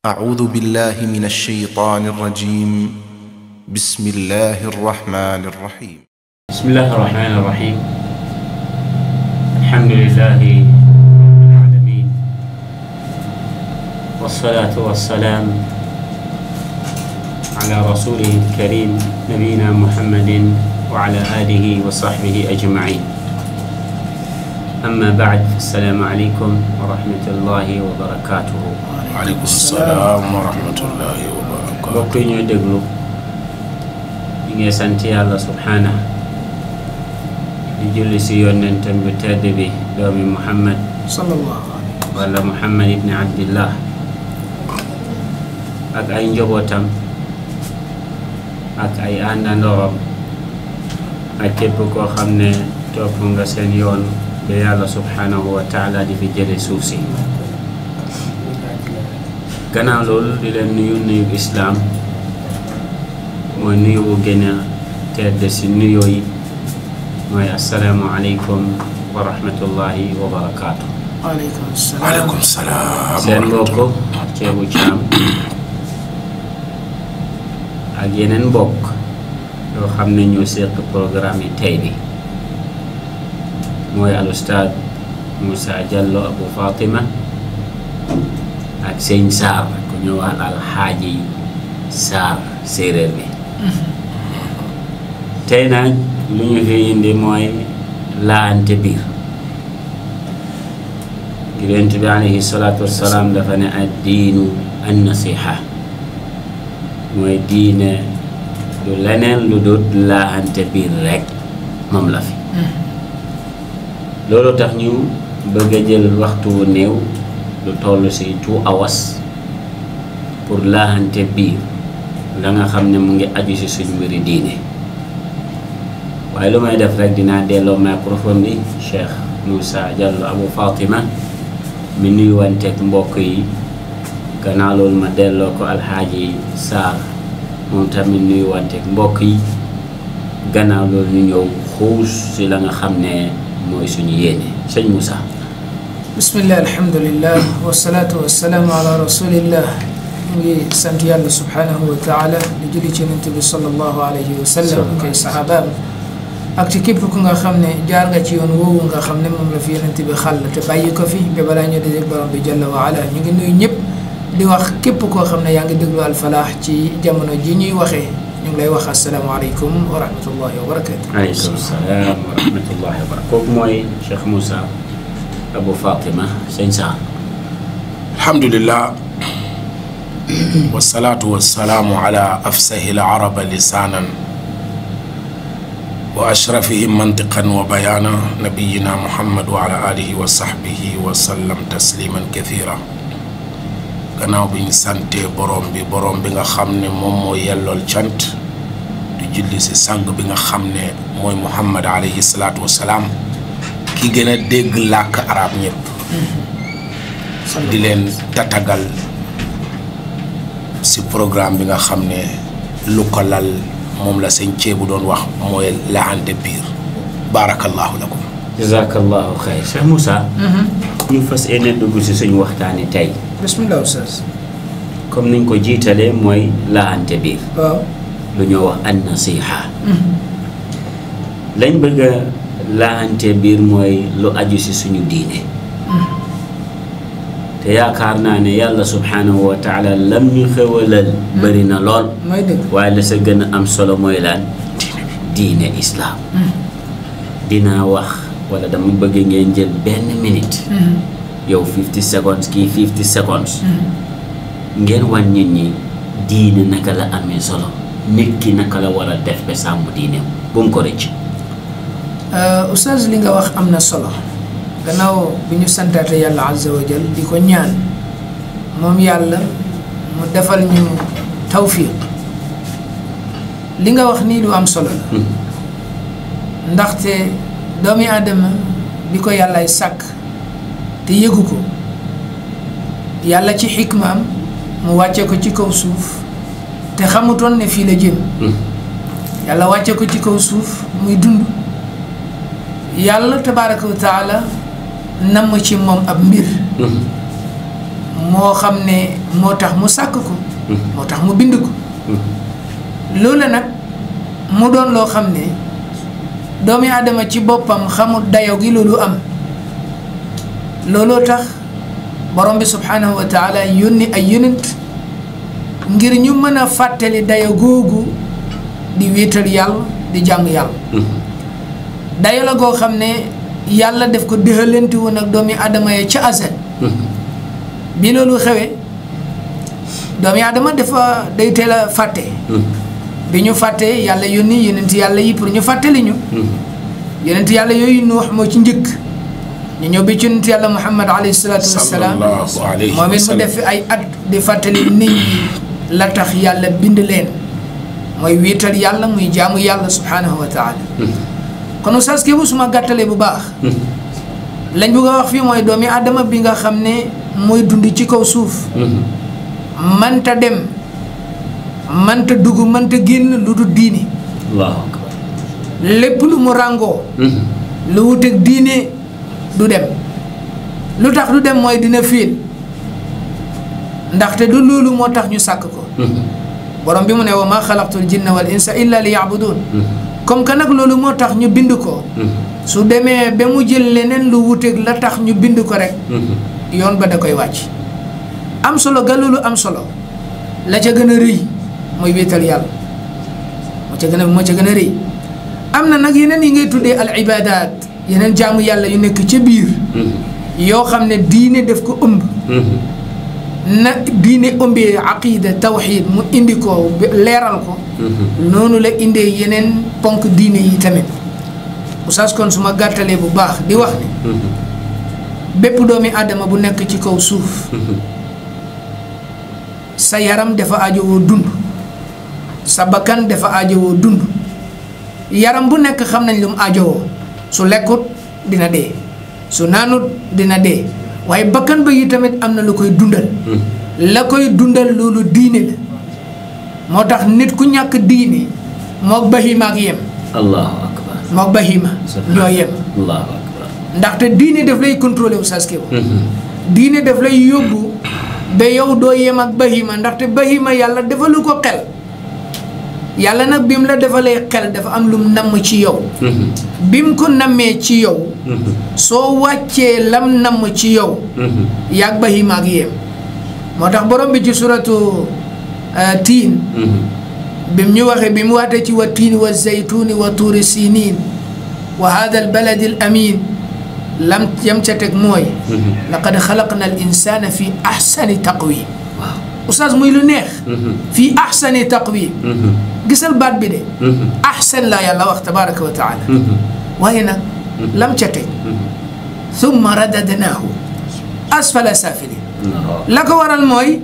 أعوذ بالله من الشيطان الرجيم. بسم الله الرحمن الرحيم. بسم الله الرحمن الرحيم. الحمد لله رب العالمين، والصلاة والسلام على رسوله الكريم نبينا محمد وعلى آله وصحبه أجمعين. أما بعد، السلام عليكم ورحمة الله وبركاته. وعليكم السلام ورحمة الله وبركاته. بوكي ñoo déglu ñi ngi sant Yàlla subhanahu di julli si yonentam bu tedd bi doomi Muhammad sallallahu alayhi wala Muhammad ibn Abdillah ak ay njabootam ak ay àndandooram ak képp koo xam ne topp nga seen yoon ba Yàlla subhanahu wa taala di fi jële suuf si. gannaaw loolu di leen nuyu islaam mooy nuyu bu gën a tedd si nuyoo yi mooy assalaamu aleykum wa rahmatullahi wa barakaatu. waaleykum salaam. seen mbokk Ceebu Caam ak yeneen mbokk yoo xam ne ñoo seq programme yi tey bi mooy al ustaad Moussa Jallow Abu Fatima ak sëñ Saar ku ñu wax Alxaaji Saar séeréer bi. tey nag lu ñu fi indi mooy laante biir. Yonent bi alayhi salaatu wassalaam dafa ne ad-diinu an-nasiha, mooy diine du leneen lu dul laante biir rek moom la fi. loolu tax ñu bëgg a jël waxtu wu néew lu toll ci 2 hours pour laante biir la nga xam ne mu ngi aju ci suñu mbiri diine. waaye lu may def rek dinaa delloo microphone bi Cheikh Moussa Jallow Abu Fatima mi nuyuwanteeg mbokk yi. gannaaw loolu ma delloo ko Alxaaji Saar moom tamit nuyuwanteeg mbokk yi. gannaaw loolu ñu ñëw xuus ci la nga xam ne mooy suñu yéene. sëñ Moussa. bismillah, alhamdulillah, wasalaatu wasalaamu ala rasulillah. ñu ngi sant yàlla subhanahu wa taala di julli ci Yonent bi sallallahu alayhi wa sallam kay sahabaam ak ci képp ku nga xam ne jaar nga ci yoon woowu nga xam ne moom la fi Yonent bi xàll te bàyyi ko fi ba balaa ñu dajeg borom bi jalla wa ala. ñu ngi nuyu ñëpp di wax képp koo xam ne yaa ngi déglu Al Falah ci jamono ji ñuy waxee ñu ngi lay wax asalaamaaleykum wa rahmatullahi wa barakatu. aleykum salaam wa rahmatullahi wa barakatu. kooku mooy Cheikh Moussa Abu Fatima sëñ Saar. alhamdulillah wasalaatu wasalaamu ala afsahi al-araba lisaanan wa ashrafihim mantiqan wa bayaana nabiyina Muhammad wa ala alihi wa sahbihi wa sallam tasliman kathira. gannaaw bi ñu sante borom bi nga xam ne moom mooy yellool cant di julli si sang bi nga xam ne mooy Muhammad alayhi salaatu wasalaam ki gën a dégg làkk arab ñëpp. di leen tatagal si programme bi nga xam ne lu ko lal moom la sëñ Ceebu doon wax mooy laante biir. barakallahu lakum. jazakallahu xayr. Cheikh Moussa. ñu fas yéene dugg si suñu waxtaani tey. bismillah ustaz. comme niñ ko jiitalee mooy laante biir. waaw. lu ñoo wax an nasiha. lañ bëgg a laante biir mooy lu aju si suñu diine. te yaakaar naa ne yàlla subhanahu wa taala lam ñu xewalal bëri na lool. mooy dëgg. waaye la sa gën a am solo mooy lan diine islaam. dinaa wax wala dama bëgg ngeen jël benn minute. yow 50 seconds kii 50 seconds. ngeen wan nit ñi diine naka la amee solo. nit ki naka la war a def ba sàmm diine bu mu ko rëcc. ustaz li nga wax am na solo. gannaaw bi ñu santaate yàlla azza wa jal di ko ñaan moom yàlla mu defal ñu tawfiq. li nga wax nii lu am solo la. ndaxte doomi aadama bi ko yàllay sàkk te yëgu ko yàlla ci xikmaam mu wàcce ko ci kaw suuf te xamutoon ne fii la jëm. yàlla wàcce ko ci kaw suuf muy dund. yàlla tabaaraka wa taala namm ci moom ab mbir moo xam ne moo tax mu sàkk ko moo tax mu bind ko loolu nag mu doon loo xam ne doomi aadama ci boppam xamul dayo gi loolu am looloo tax borom bi subhanahu wa taala yónni ay yonent ngir ñu mën a fàttali dayo googu di wéetal yàlla di jàmm yàlla dayo la goo xam ne yàlla def ko déxalante woon ak doomi aadama ya ca asal bi loolu xewee doomi aadama dafa day teel a fàtte bi ñu fàttee yàlla yónni yonent yàlla yi pour ñu fàttali ñu yonent yàlla yooyu Nuux moo ci njëkk ñu ñëw bi ci yonent yàlla Muhammad alayhi salaatu wassalaam moom it mu def fi ay at di fàttali nit ñi la tax yàlla bind leen mooy wéetal yàlla muy jaamu yàlla subhanahu wa taala kon Oustaz Kébou suma gàttalee bu baax lañ bëgg a wax fii mooy doomi aadama bi nga xam ne mooy dund ci kaw suuf manta dem manta dugg manta génn lu dul diine Allahu akbar lépp lu mu ràngoo lu wuteeg diine du dem lu tax du dem mooy dina fiil ndaxte du loolu moo tax ñu sàkk ko borom bi mu ne wa ma xalaqtul jinna wal insa illa li yabudun comme que nag loolu moo tax ñu bind ko su demee ba mu jël leneen lu wuteeg la tax ñu bind ko rek yoon ba da koy wàcc am solo ga loolu am solo la ca gën a rëy mooy wéetal yàlla moo ca gën a rëy am na nag yeneen yi ngay tuddee al ibadat yeneen jaamu yàlla yu nekk ca biir yoo xam ne diine def ko ëmb na diine ëmbee aqida tawxid mu indi ko leeral ko noonu la indee yeneen ponk diine yi tamit Oustaz kon su ma gàttalee bu baax di wax ne bépp doomi aadama bu nekk ci kaw suuf sa yaram dafa aajowoo dund sa bakkan dafa aajowoo dund yaram bu nekk xam nañ lu mu aajowoo su lekkut dina dee su naanut dina dee waaye bakkan ba yi tamit am na lu koy dundal la koy dundal loolu diine la moo tax nit ku ñàkk diine mook bahima ak yem Allahu akbar mook bahima ñoo yem Allahu akbar ndaxte diine daf lay contrôler Oustaz Kébou diine daf lay yóbbu ba yow doo yem ak bahima ndaxte bahima yàlla defalu ko xel yàlla nag bi mu la defalee xel dafa am lum namm ci yow bi mu ko nammee ci yow soo wàccee lam namm ci yow yaag bahima ak yem moo tax borom bi ci suratu tiin bi mu ñu waxee bi mu waatee ci wa tiin wa zaytuuni wa tuuri siniin wa hada al baladi al amin lam yam ca teg mooy laqad xalaqna al insana fi ahsani taqwim Oustaz muy lu neex fii ahsani taqwim gisal baat bi de ahsan la yàlla wax tabaraka wa taala waaye nag lam ca teg thumma radadnaahu asfala safilin la ko waral mooy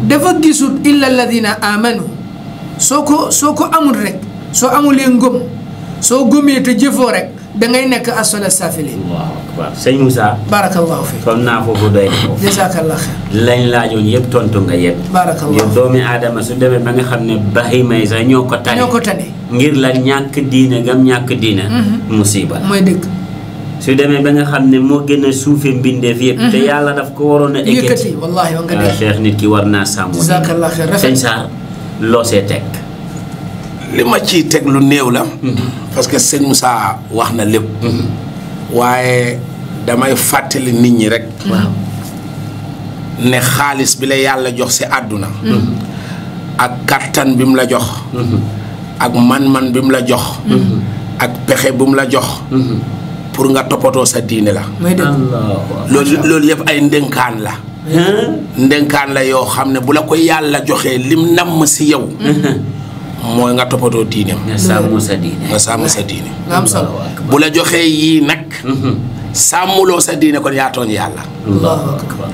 dafa gisut illa alladina amanu soo ko amul rek soo amulee ngëm soo gëmee te jëfoo rek da ngay nekk asfala safilin Allahu akbar sëñ Moussa barakallahu fi comme naa foofu doy na foofu jazakallah xeer lañ laajoon yëpp tontu nga yëpp barakallah yow doomi aadama su demee ba nga xam ne bahima yi sax ñoo ko tane ngir la ñàkk diine gam ñàkk diine musiba la mooy dëgg su demee ba nga xam ne moo gën a suufe mbindeef yëpp te yàlla daf ko waroon a yëkkati wallahi wa nga dee Cheikh nit ki war naa sàmm jazakallah xeer sëñ Sarr loo see teg li ma ciy teg lu néew la parce que sëñ Moussa wax na lépp waaye damay fàttali nit ñi rek ne xaalis bi la yàlla jox ci àdduna ak kattan bi mu la jox ak man-man bi mu la jox ak pexe bi mu la jox pour nga toppatoo sa diine la mooy dëgg loolu yëpp ay ndénkaan la ndénkaan la yoo xam ne bu la ko yàlla joxee lim namm ci yow mooy nga toppatoo diineem nga sàmm sa diine nga sàmm sa diine nga am solo bu la joxee yii nag sàmmuloo sa diine kon yaa tooñ yàlla Allahu akbar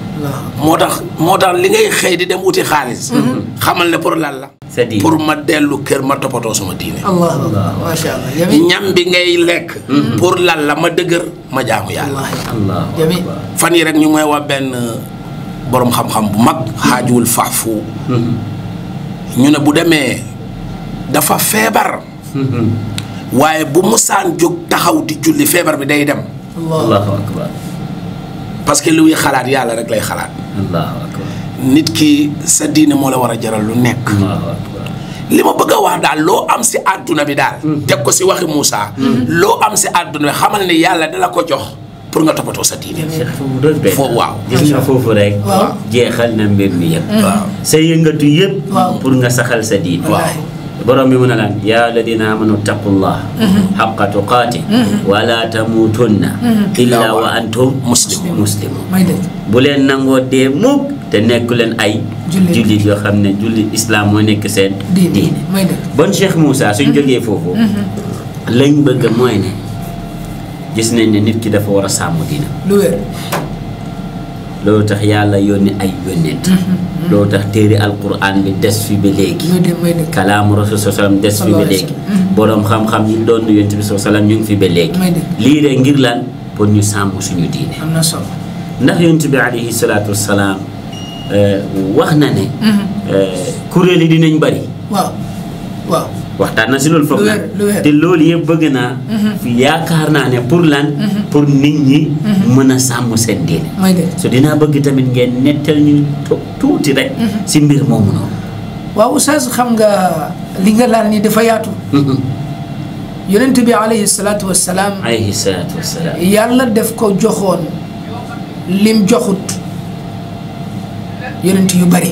moo tax li ngay xëy di dem uti xaalis xamal ne pour lan la sa diine pour ma dellu kër ma toppatoo sama diine allah masha allah jami ñam bi ngay lekk pour lan la ma dëgër ma jaamu yàlla Allah jami fan yi rek ñu may wax benn boroom xam-xam bu mag xaajuwul faafu ñu ne bu demee dafa feebar waaye bu musaan jóg taxaw di julli feebar bi day dem Allahu akbar parce que luy xalaat yàlla rek lay xalaat. allahu akbar. nit ki sa diine moo la war a jaral lu nekk. allahu akbar. li ma bëgg a wax daal loo am si àdduna bi daal. teg ko si waxi Moussa. loo am si àdduna bi xamal ne yàlla dala ko jox pour nga toppatoo sa diine. foofu doon benn. foofu waaw. gis nga foofu rek. waaw jeexal na mbir mi yëpp. waaw sa yëngatu yëpp. waaw pour nga saxal sa diine. waaw. borom bi mu ne laan yaa alladina amanu taqullah haqqa tuqaati wala tamuutunna illa wa antum muslimun may dégg bu leen nangoo dee mukk te nekku leen ay jullit yoo xam ne jullit islam moo nekk seen diine may dégg bon Cheikh Moussa suñ jógee foofu lañ bëgg mooy ne gis nañ ne nit ki dafa war a sàmm diina lu wér loolu tax yàlla yónni ay yónneent loolu tax téere alquran bi des fi ba léegi may dégg kalaamu rasul sallam des fi ba léegi boroom xam-xam yi doon yonent bi sallam ñu ngi fi ba léegi lii de ngir lan pour ñu sàmm suñu diine am na solo ndax yonent bi alayhi salaatu wassalaam wax na ne kuréel yi dinañ bari waaw waaw waxtaan na si loolu foog na lu wér te loolu yëpp bëgg naa yaakaar naa ne pour lan pour nit ñi mën a sàmm seen diine may dégg so dinaa bëgg tamit ngeen nettal ñu tuuti rek si mbir moomu noonu waaw oustaz xam nga li nga laal ni dafa yaatu yonent bi alayhi salaatu wassalaam alayhi salaatu wassalaam yàlla def ko joxoon lim joxut yonent yu bari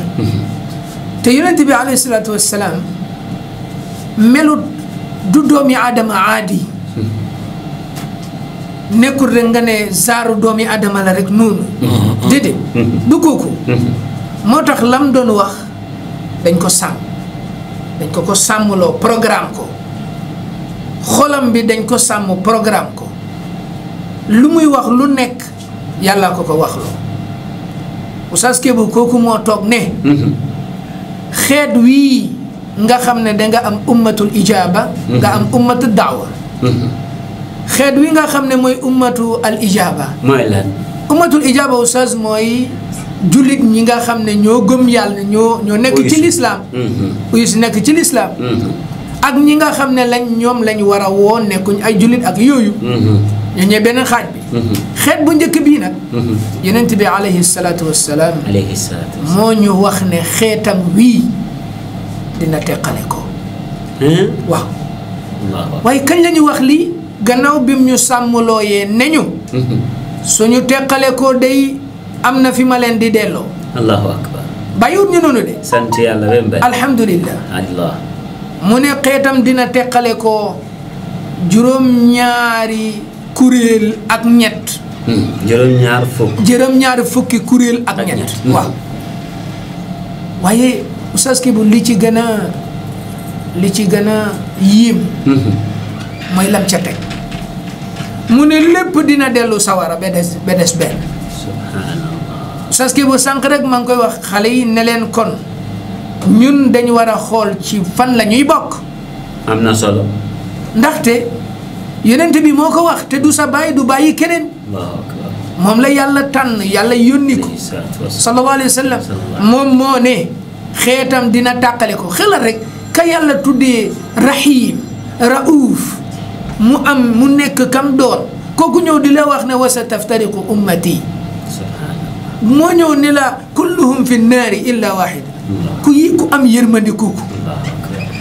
te yonent bi alayhi salaatu wassalaam melut du doomi aadama aadi nekkul rek nga ne zaaru doomi aadama la rek noonu déedéet du kooku moo tax lam doon wax dañ ko sàmm dañ ko sàmmloo programme ko xolam bi dañ ko sàmm programme ko lu muy wax lu nekk yàlla ko waxloo Oustaz Kébou kooku moo toog ne xeet wii nga xam ne danga am ummatul ijaaba nga am ummatul daawa xeet wi nga xam ne mooy ummatu al ijaaba mooy lan ummatul ijaaba Oustaz mooy jullit ñi nga xam ne ñoo gëm yàlla ñoo nekk ci lislaam uyu si nekk ci lislaam ak ñi nga xam ne ñoom lañ war a woo nekkuñ ay jullit ak yooyu ñoo ñee beneen xaaj bi xeet bu njëkk bii nag yonent bi alayhi salaatu wassalaam moo ñu wax ne xeetam wii dina teqale ko waaw waaye kañ la ñu wax lii gannaaw bim ñu sàmmlooyee ne ñu suñu teqale ko day am na fi ma leen di delloo allahu akbar bàyyiwut ñu noonu de sant yàlla ben alhamdulillah allah mu ne xeetam dina teqale ko juróom-ñaari kuréel ak ñett juróom-ñaari fukki kuréel ak ñett waaw waaye Oustaz Kébou li ci gën a yiim mooy lam ca teg mu ne lépp dina dellu sawara ba des benn subhanallah Oustaz Kébou sànq rek maa ngi koy wax xale yi ne leen kon ñun dañu war a xool ci fan la ñuy bokk am na solo ndaxte yonent bi moo ko wax te du sa bàyyi du bàyyi keneen moom la yàlla tànn yàlla yónni ko sallallahu alayhi wa sallam moom moo ne xeetam dina tàqale ko xelal rek ka yàlla tuddee rahim raouf mu nekk kam doon kooku ñëw di la wax ne wa sa taftariqu ummati moo ñëw ne la kulluhum fi naari illa wahid ku am yërmandi kooku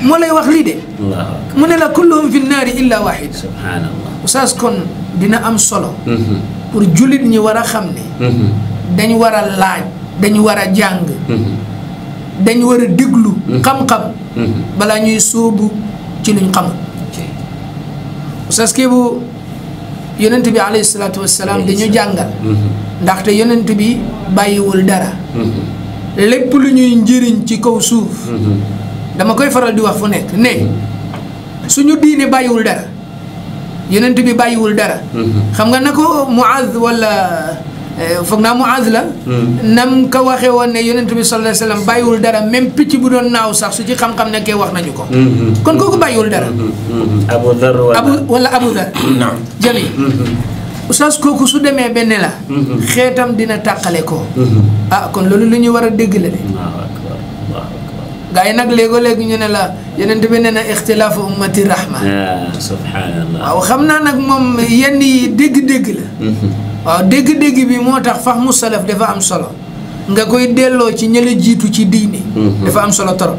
moo lay wax lii de mu ne la kulluhum fi naari illa wahid Oustaz kon dina am solo pour jullit ñi war a xam ne dañ war a laaj dañ war a jàng dañ war a déglu xam-xam balaa ñuy sóobu ci luñ xamul Oustaz Kébou yonent bi alayhi salaatu wassalaam dañu jàngal ndaxte yonent bi bàyyiwul dara lépp lu ñuy njëriñ ci kaw suuf dama koy faral di wax fu nekk ne suñu diine bàyyiwul dara yonent bi bàyyiwul dara xam nga na ko Muaz wala foog naa Muaz la nam ko waxee woon ne yonent bi sallallahu alayhi wasallam bàyyiwul dara même picc bu doon naaw sax su ci xam-xam nekkee wax nañu ko kon kooku bàyyiwul dara Abu Dhar jami Oustaz kooku su demee benn la xeetam dina tàqale ko kon loolu lu ñuy war a dégg la de gaa yi nag léegoo-léegi ñu ne la yonent bi nee na ixtilaafu ummati rahma subhanallah waaw xam naa nag moom yenn yi dégg-dégg la waaw dégg-dégg bi moo tax fahmu salaf dafa am solo nga koy delloo ci ñële jiitu ci diine dafa am solo torop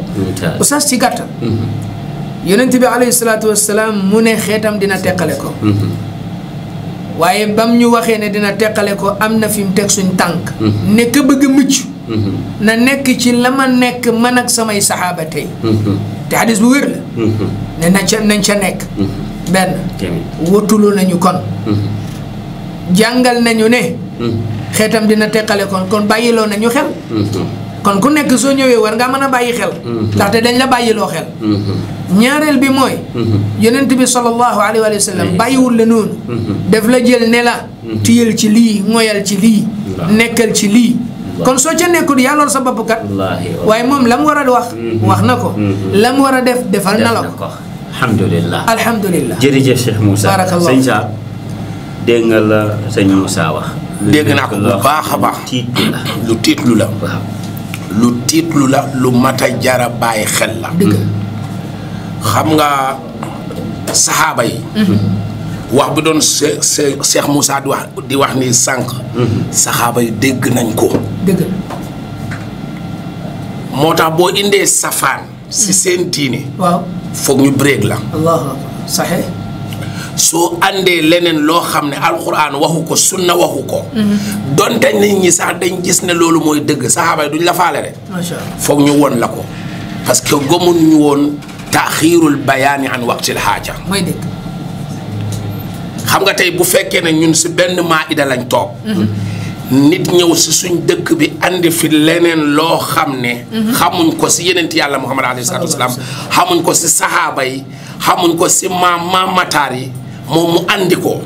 oustaz ci gàttal yonent bi alayhi salaatu wassalaam mu ne xeetam dina teqale ko waaye bam ñu waxee ne dina teqale ko am na fi mu teg suñ tànk nekk bëgg mucc na nekk ci la ma nekk man ak samay saxaaba tey te hadis bu wér la ne nañ ca nekk benn wotulu nañu kon jàngal nañu ne xeetam dina teqale kon bàyyiloo nañu xel kon ku nekk soo ñëwee war ngaa mën a bàyyi xel ndaxte dañ la bàyyiloo xel ñaareel bi mooy yonent bi sallallahu alayhi wa sallam bàyyiwul la noonu daf la jël ne la tiyal ci lii ngoyal ci lii nekkal ci lii kon soo ca nekkul yaa lool sa bopp kat waaye moom la mu war a wax na ko la mu war a defal na la ko alhamdulillah jërëjëf Cheikh Moussa barakallah sëñ Sa dégg nga la sëñ Moussa wax dégg naa ko bu baax a baax lu tiitlu la lu tiitlu la lu mat a jara bàyyi xel la xam nga saxaaba yi wax bi doon Cheikh Moussa di wax ni sànq saxaaba yi dégg nañ ko moo tax boo indee safaan si seen diine waaw foog ñu break la allahu akbar saxee soo àndee leneen loo xam ne alxuraan waxu ko sunna waxu ko donte nit ñi sax dañ gis ne loolu mooy dëgg saxaaba yi duñ la faale de macha allah foog ñu won la ko parce que gëmuñ ñu woon taaxiirul bayaani an waqtil xaaja mooy dëgg xam nga tey bu fekkee ne ñun si benn maida lañ toog nit ñëw si suñ dëkk bi andi fi leneen loo xam ne xamuñ ko si yenent yàlla Muhammad alayhi salaatu wasalaam xamuñ ko si saxaaba yi xamuñ ko si maam mataar yi moom mu andi ko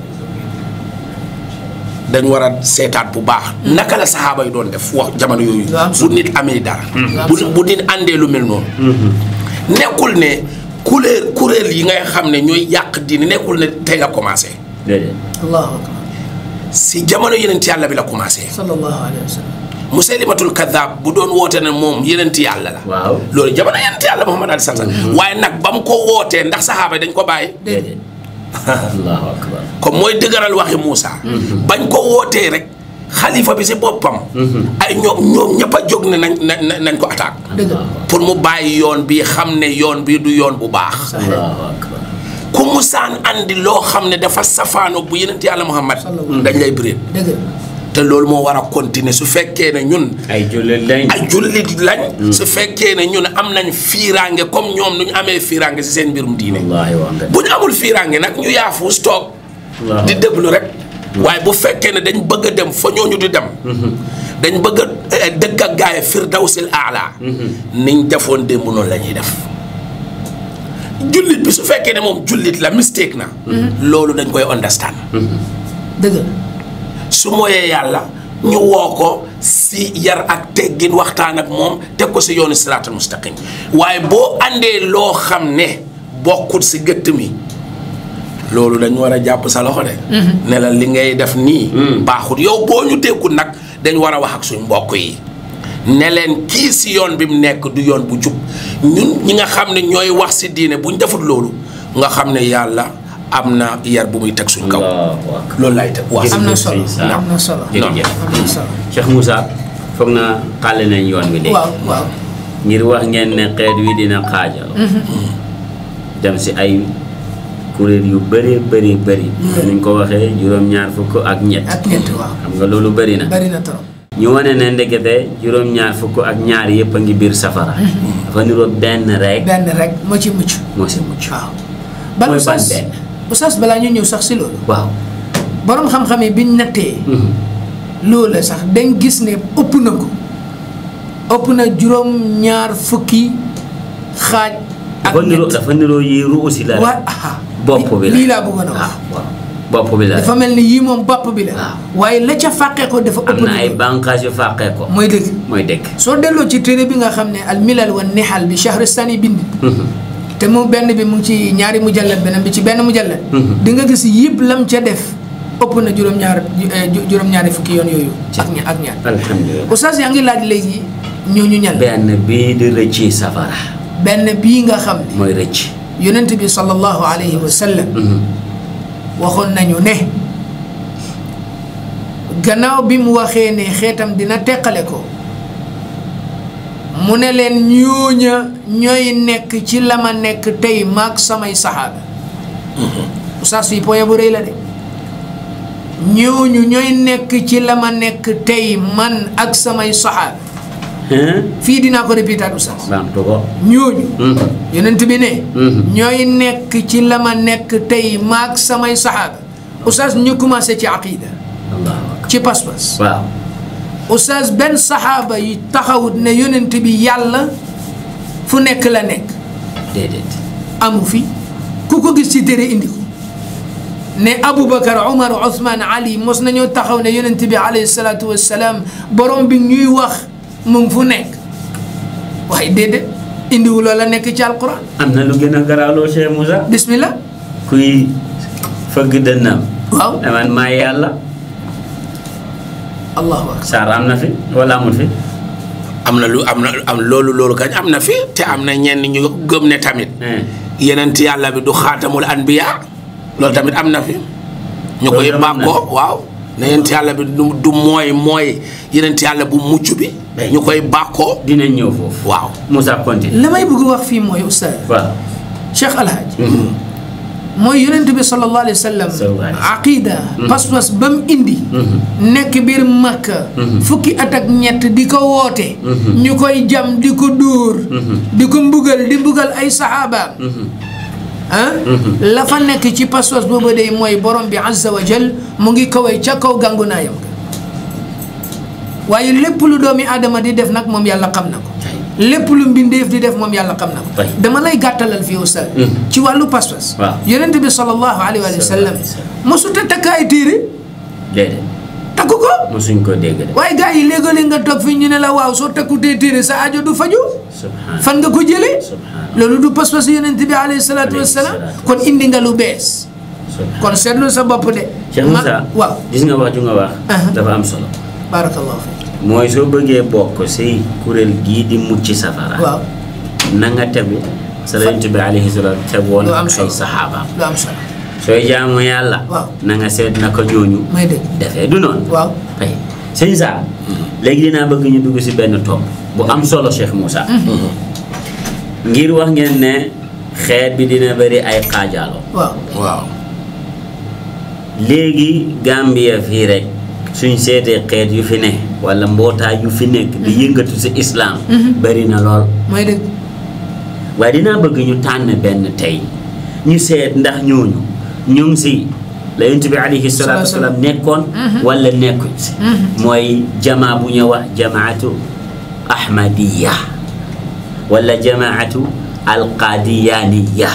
dañ war a seetaat bu baax naka la saxaaba yi doon def wax jamono yooyu bu nit amee dara bu nit andee lu mel noonu nekkul ne kuréel yi ngay xam ne ñooy yàq diini nekkul ne tey nga commencé allahu akbar si jamono yenent yàlla bi la commencé sallallahu alayhi wa sallam Musaylimatul Kaddaab bu doon woote ne moom yenent yàlla la waaw loolu jamono yenent yàlla Muhammad alayhi salaam waaye nag ba mu ko wootee ndax saxaaba dañ ko bàyyi déedéet allahu akbar comme mooy dëgëral waxi Moussa bañ ko wootee rek xalifa bi si boppam ay ñoom ñëpp a jóg ne nañ ko attaque pour mu bàyyi yoon bi xam ne yoon bi du yoon bu baax allahu akbar ku musaan andi loo xam ne dafa safaano bu yenent yàlla Muhammad dañ lay bëréet te loolu moo war a continuer su fekkee ne ñun ay jullit lañ su fekkee ne ñun am nañ fiiraange comme ñoom nu ñu amee fiiraange si seen mbirum diine bu ñu amul fiiraange nag ñu yaafuus toog di déglu rek waaye bu fekkee ne dañ bëgg a dem fa ñooñu di dem dañ bëgg a dëkk ak gaay firdawsil aala niñ defoon démb noonu la ñuy def jullit bi su fekkee ne moom jullit la mistake na loolu dañ koy understand dëgg su mooyee yàlla ñu woo ko si yar ak teggin waxtaan ak moom teg ko si yoonu siraatal mustaqim waaye boo andee loo xam ne bokkut si gëtt mi loolu dañ war a jàpp sa loxo de ne la li ngay def nii baaxut yow boo ñu déggul nag dañ war a wax ak suñ mbokk yi ne leen kii si yoon bi mu nekk du yoon bu jub ñun ñi nga xam ne ñooy wax si diine buñ defut loolu nga xam ne yàlla am na yar bu muy teg suñ kaw loolu laay teg wax am na solo am na solo jërëjëf am na solo Cheikh Moussa foog na xàlle nañ yoon bi léegi waaw ngir wax ngeen ne xeet wi dina xaajal dem si ay kuréel yu bëri nuñ ko waxee juróom-ñaar fukk ak ñett waaw xam nga loolu bëri na trop ñu wane ne ndekete juróom-ñaar fukk ak ñaar yëpp a ngi biir safara dafa niroo benn rek moo ci mucc waaw ban oustaz balaa ñu ñëw sax si loolu waaw borom xam-xam yi biñ nattee loolu sax dañ gis ne ëpp na juróom-ñaar fukki xaaj ak dafa niroo yi ruusi la bopp bi la lii laa bëggoon a wax bopp bi la dafa mel ni yii moom bopp bi la waaye la ca fàqee ko dafa ëpp am na ay bànqaas yu fàqee ko mooy dëgg soo delloo ci téere bi nga xam ne al milal wa nihal bi Shahristani bind te mu benn bi mu ngi ci ñaari mujallad beneen bi ci benn mujallad di nga gis yëpp lam ca def ëpp na juróom-ñaari fukki yoon yooyu ak ñaar alhamdulilah oustaz yaa ngi laaj léegi ñooñu ñan benn bii di rëcci safara benn bii nga xam ne mooy rëcc yonent bi sallallahu alayhi wa sallam waxoon nañu ne gannaaw bi mu waxee ne xeetam dina teqale ko mu ne leen ñooña ñooy nekk ci la ma nekk tey maag samay saxaaba oustaz fii poye bu rëy la de ñooñu ñooy nekk ci la ma nekk tey man ak samay saxaaba fii dinaa ko répéter oustaz ñooñu yonent bi ne ñooy nekk ci la ma nekk tey maag samay saxaaba oustaz ñu commencé ci aqida ci pas-pas waaw oustaz benn saxaaba yi taxawut ne yonent bi yàlla fu nekk la nekk déedéet amu fi ku ko gis ci téere indi ko ne Aboubacar Omar Ousmane Ali mos nañoo taxaw ne yonent bi alayhi salaatu wassalaam borom bi ñuy wax mu ngi fu nekk waaye déedéet indiwu loola nekk ci alquran. am na lu gën a garaawloo Cheikh Moussa. bismillah. kuy fëgg dënnam. waaw man maa yàlla. allahu akbar. Saar am na fi wala amul fi. am na loolu kañ am na fi te am na ñenn ñu gëm ne tamit. yenent yàlla bi du xaatamul anbiya loolu tamit am na fi. ñu koy bàkkoo waaw. ne yenent yàlla bi du mooy yenent yàlla bu mucc bi. ñu koy bàkkoo. dinañ ñëw foofu. waaw Moussa continue. la may bëgg wax fii mooy oustaz. waaw Cheikh Alhaaj. mooy yonent bi sallallahu alayhi wa sallam. aqida pas-pas ba mu indi. nekk biir Makka. fukki at ak ñett di ko woote. ñu koy jam di ko dóor. di ko mbugal di mbugal ay saxaabaam. la fa nekk ci pas-pas boobu day mooy borom bi azza wa jal mu ngi kawee ca kaw gàngunaayam waaye lépp lu doomi aadama di def nag moom yàlla xam na ko. lépp lu mbindeef di def moom yàlla xam na ko. dama lay gàttalal fii ustaz ci wàllu pas-pas. waaw yonent bi sallallahu alayhi wa sallam mosut a takk ay téere. déedéet. takku ko. mosuñ ko dégg de. waaye gars yi léeg-léeg nga toog fii ñu ne la waaw soo takkutee téere sa aajo du faju. fan nga ko jëlee. loolu du pas-pas yonent bi alayhi salaatu wa salaam kon indi nga lu bees. kon seetlu sa bopp de. Cheikh Moussa waaw gis nga wax ju nga wax. dafa am solo. barakallahu fi. mooy soo bëggee bokk si kuréel gii di mucc safara. waaw na nga tegu. sa yonent bi alayhi salaam tegoon ay saxaabaam. lu am solo. sooy jaamu yàlla. waaw na nga seet naka ñooñu. may dégg defee du noonu. waaw ay sëñ Saar. léegi dinaa bëgg ñu dugg si benn tomb bu am solo Cheikh Moussa. ngir wax ngeen ne xeet bi dina bëri ay xaajaalo. waaw. léegi Gambia fii rek suñ seetee xeet yu fi ne wala mbootaay yu fi nekk di yëngatu si islam. bëri na lool. may dégg waaye dinaa bëgg ñu tànn benn tey ñu seet ndax ñooñu ñu ngi si la yonent bi alayhi salaatu wasalaam nekkoon wala nekkuñ si mooy jamaa bu ñu wax jamaatu ahmadiya wala jamaatu alqadiyaniya.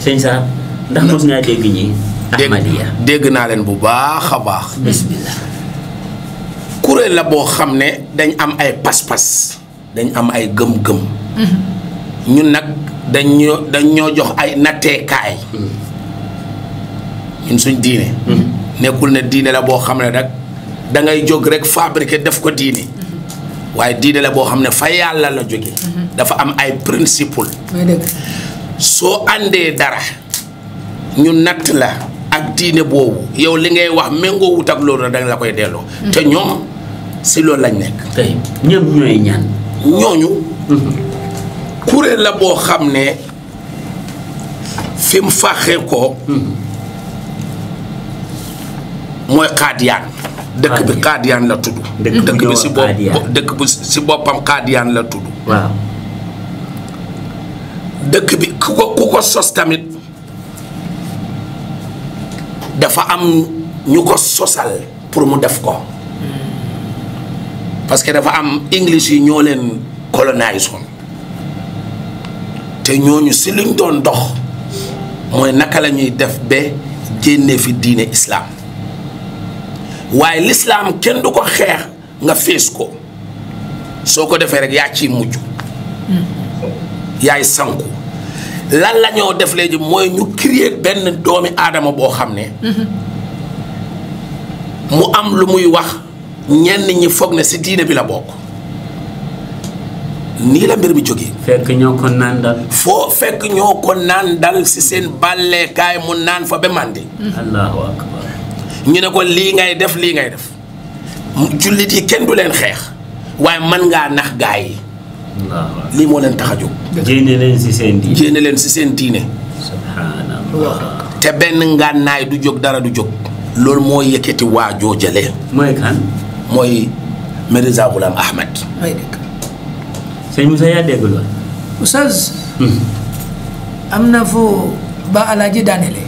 sëñ Saar ndax mos ngaa dégg ñi ahmadiya. dégg naa leen bu baax a baax. bismillah. kuréel la boo xam ne dañ am ay pas-pas dañ am ay gëm-gëm. ñun nag dañ ñoo jox ay natteekaay. ñun suñ diine. nekkul ne diine la boo xam ne rek da ngay jóg rek fabriquer def ko diine. waaye diine la boo xam ne fa yàlla la jóge dafa am ay principe. may dégg soo àndee dara ñu natt la ak diine boobu yow li ngay wax méngoo wut ak loolu dañ la koy delloo. te ñoom si loolu lañ nekk. tey ñoom ñooy ñaan. ñooñu. kuréel la boo xam ne fi mu fàqee ko. mooy Kaadiyaan. dëkk bi Kaadiyaan la tudd. dëkk bi si bopp dëkk bi si boppam Kaadiyaan la tudd. waaw. dëkk bi ku ko sos tamit dafa am ñu ko sosal pour mu def ko. parce que dafa am English yi ñoo leen colonise woon te ñooñu si luñ doon dox mooy naka la ñuy def ba génne fi diine islam waaye l'islam kenn du ko xeex nga fees ko soo ko defee rek yaa ciy mujj yaay sanku lan la ñoo def léegi mooy ñu créer benn doomi aadama boo xam ne mu am lu muy wax ñenn ñi foog ne si diine bi la bokk nii la mbir mi jógee. fekk ñoo ko naan dal. foo fekk ñoo ko naan dal si seen bàlleekaay mu naan fa ba màndi. allahu akbar. ñu ne ko lii ngay def jullit yi kenn du leen xeex waaye man ngaa nax gaa yi lii moo leen tax a jóg jéene leen si seen diine subhanallah te benn ngànnaay du jóg dara du jóg loolu moo yëkkati waa joojale mooy kan mooy Mirza Ghulam Ahmad may dëkk sëñ Moussa yaa dégg lool oustaz am na fu ba alaaji daanele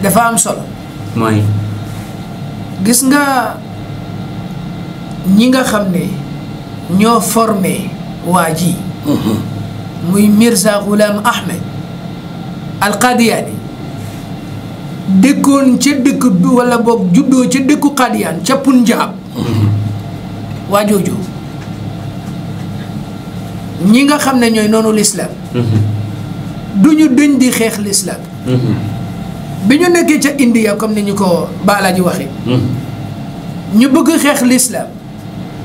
dafa am solo mooy gis nga ñi nga xam ne ñoo formé waa ji muy Mirza Ghulam Ahmad al Qadiani dëkkoon ca dëkk wala boog juddoo ca dëkku Qadian ca Punjab waa jooju ñi nga xam ne ñooy noonu l'islam duñu dëñ di xeex l'islam bi ñu nekkee ca India comme ni ñu ko Bala ji waxee ñu bëgg xeex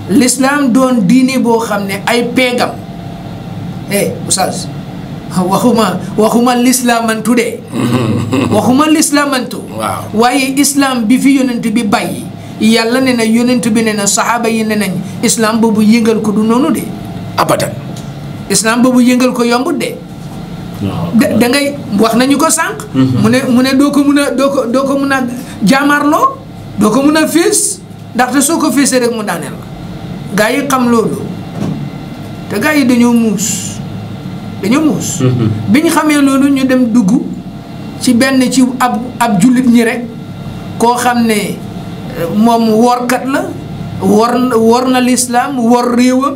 l'islam doon diine boo xam ne ay peegam oustaz waxuma l'islamantu de waxuma l'islamantu waaye islam bi fi yonent bi bàyyi yàlla ne na yonent bi ne na saxaaba yi ne nañ islam boobu yëngal ko du noonu de abadan islam boobu yëngal ko yombut de da ngay wax nañu ko sànq mu ne doo ko mun a jaamaarloo doo ko mun a fees ndaxte soo ko feesee rek mu daaneel la gaa yi xam loolu te gaa yi dañoo muus bi ñu xamee loolu ñu dem dugg ci benn ci ab jullit ñi rek koo xam ne moom workat la wor na lislaam wor réewam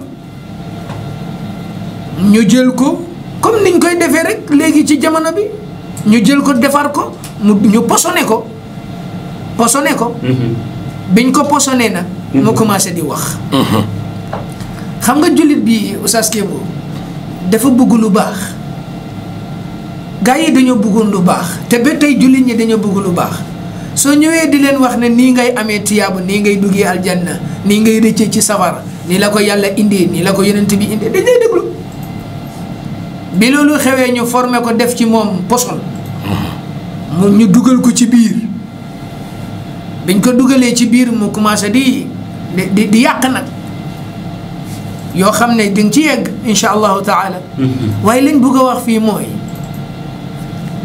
ñu jël ko comme niñ koy defee rek léegi ci jamono bi ñu jël ko defar ko ñu posone ko biñ ko posone nag mu commencé di wax xam nga jullit bi Oustaz Kébou dafa bëgg lu baax gaa yi dañoo bëggoon lu baax te ba tey jullit ñi dañoo bëgg lu baax soo ñëwee di leen wax ne nii ngay amee tiyaabu nii ngay duggee aljanna nii ngay rëccee ci safara nii la ko yàlla indee nii la ko yonent bi indee dañ lay déglu bi loolu xewee ñu formé ko def ci moom poson mu ñu dugal ko ci biir biñ ko dugalee ci biir mu commencé di yàq nag yoo xam ne di nga ci yegg insha allahu taala waaye liñ bëgg a wax fii mooy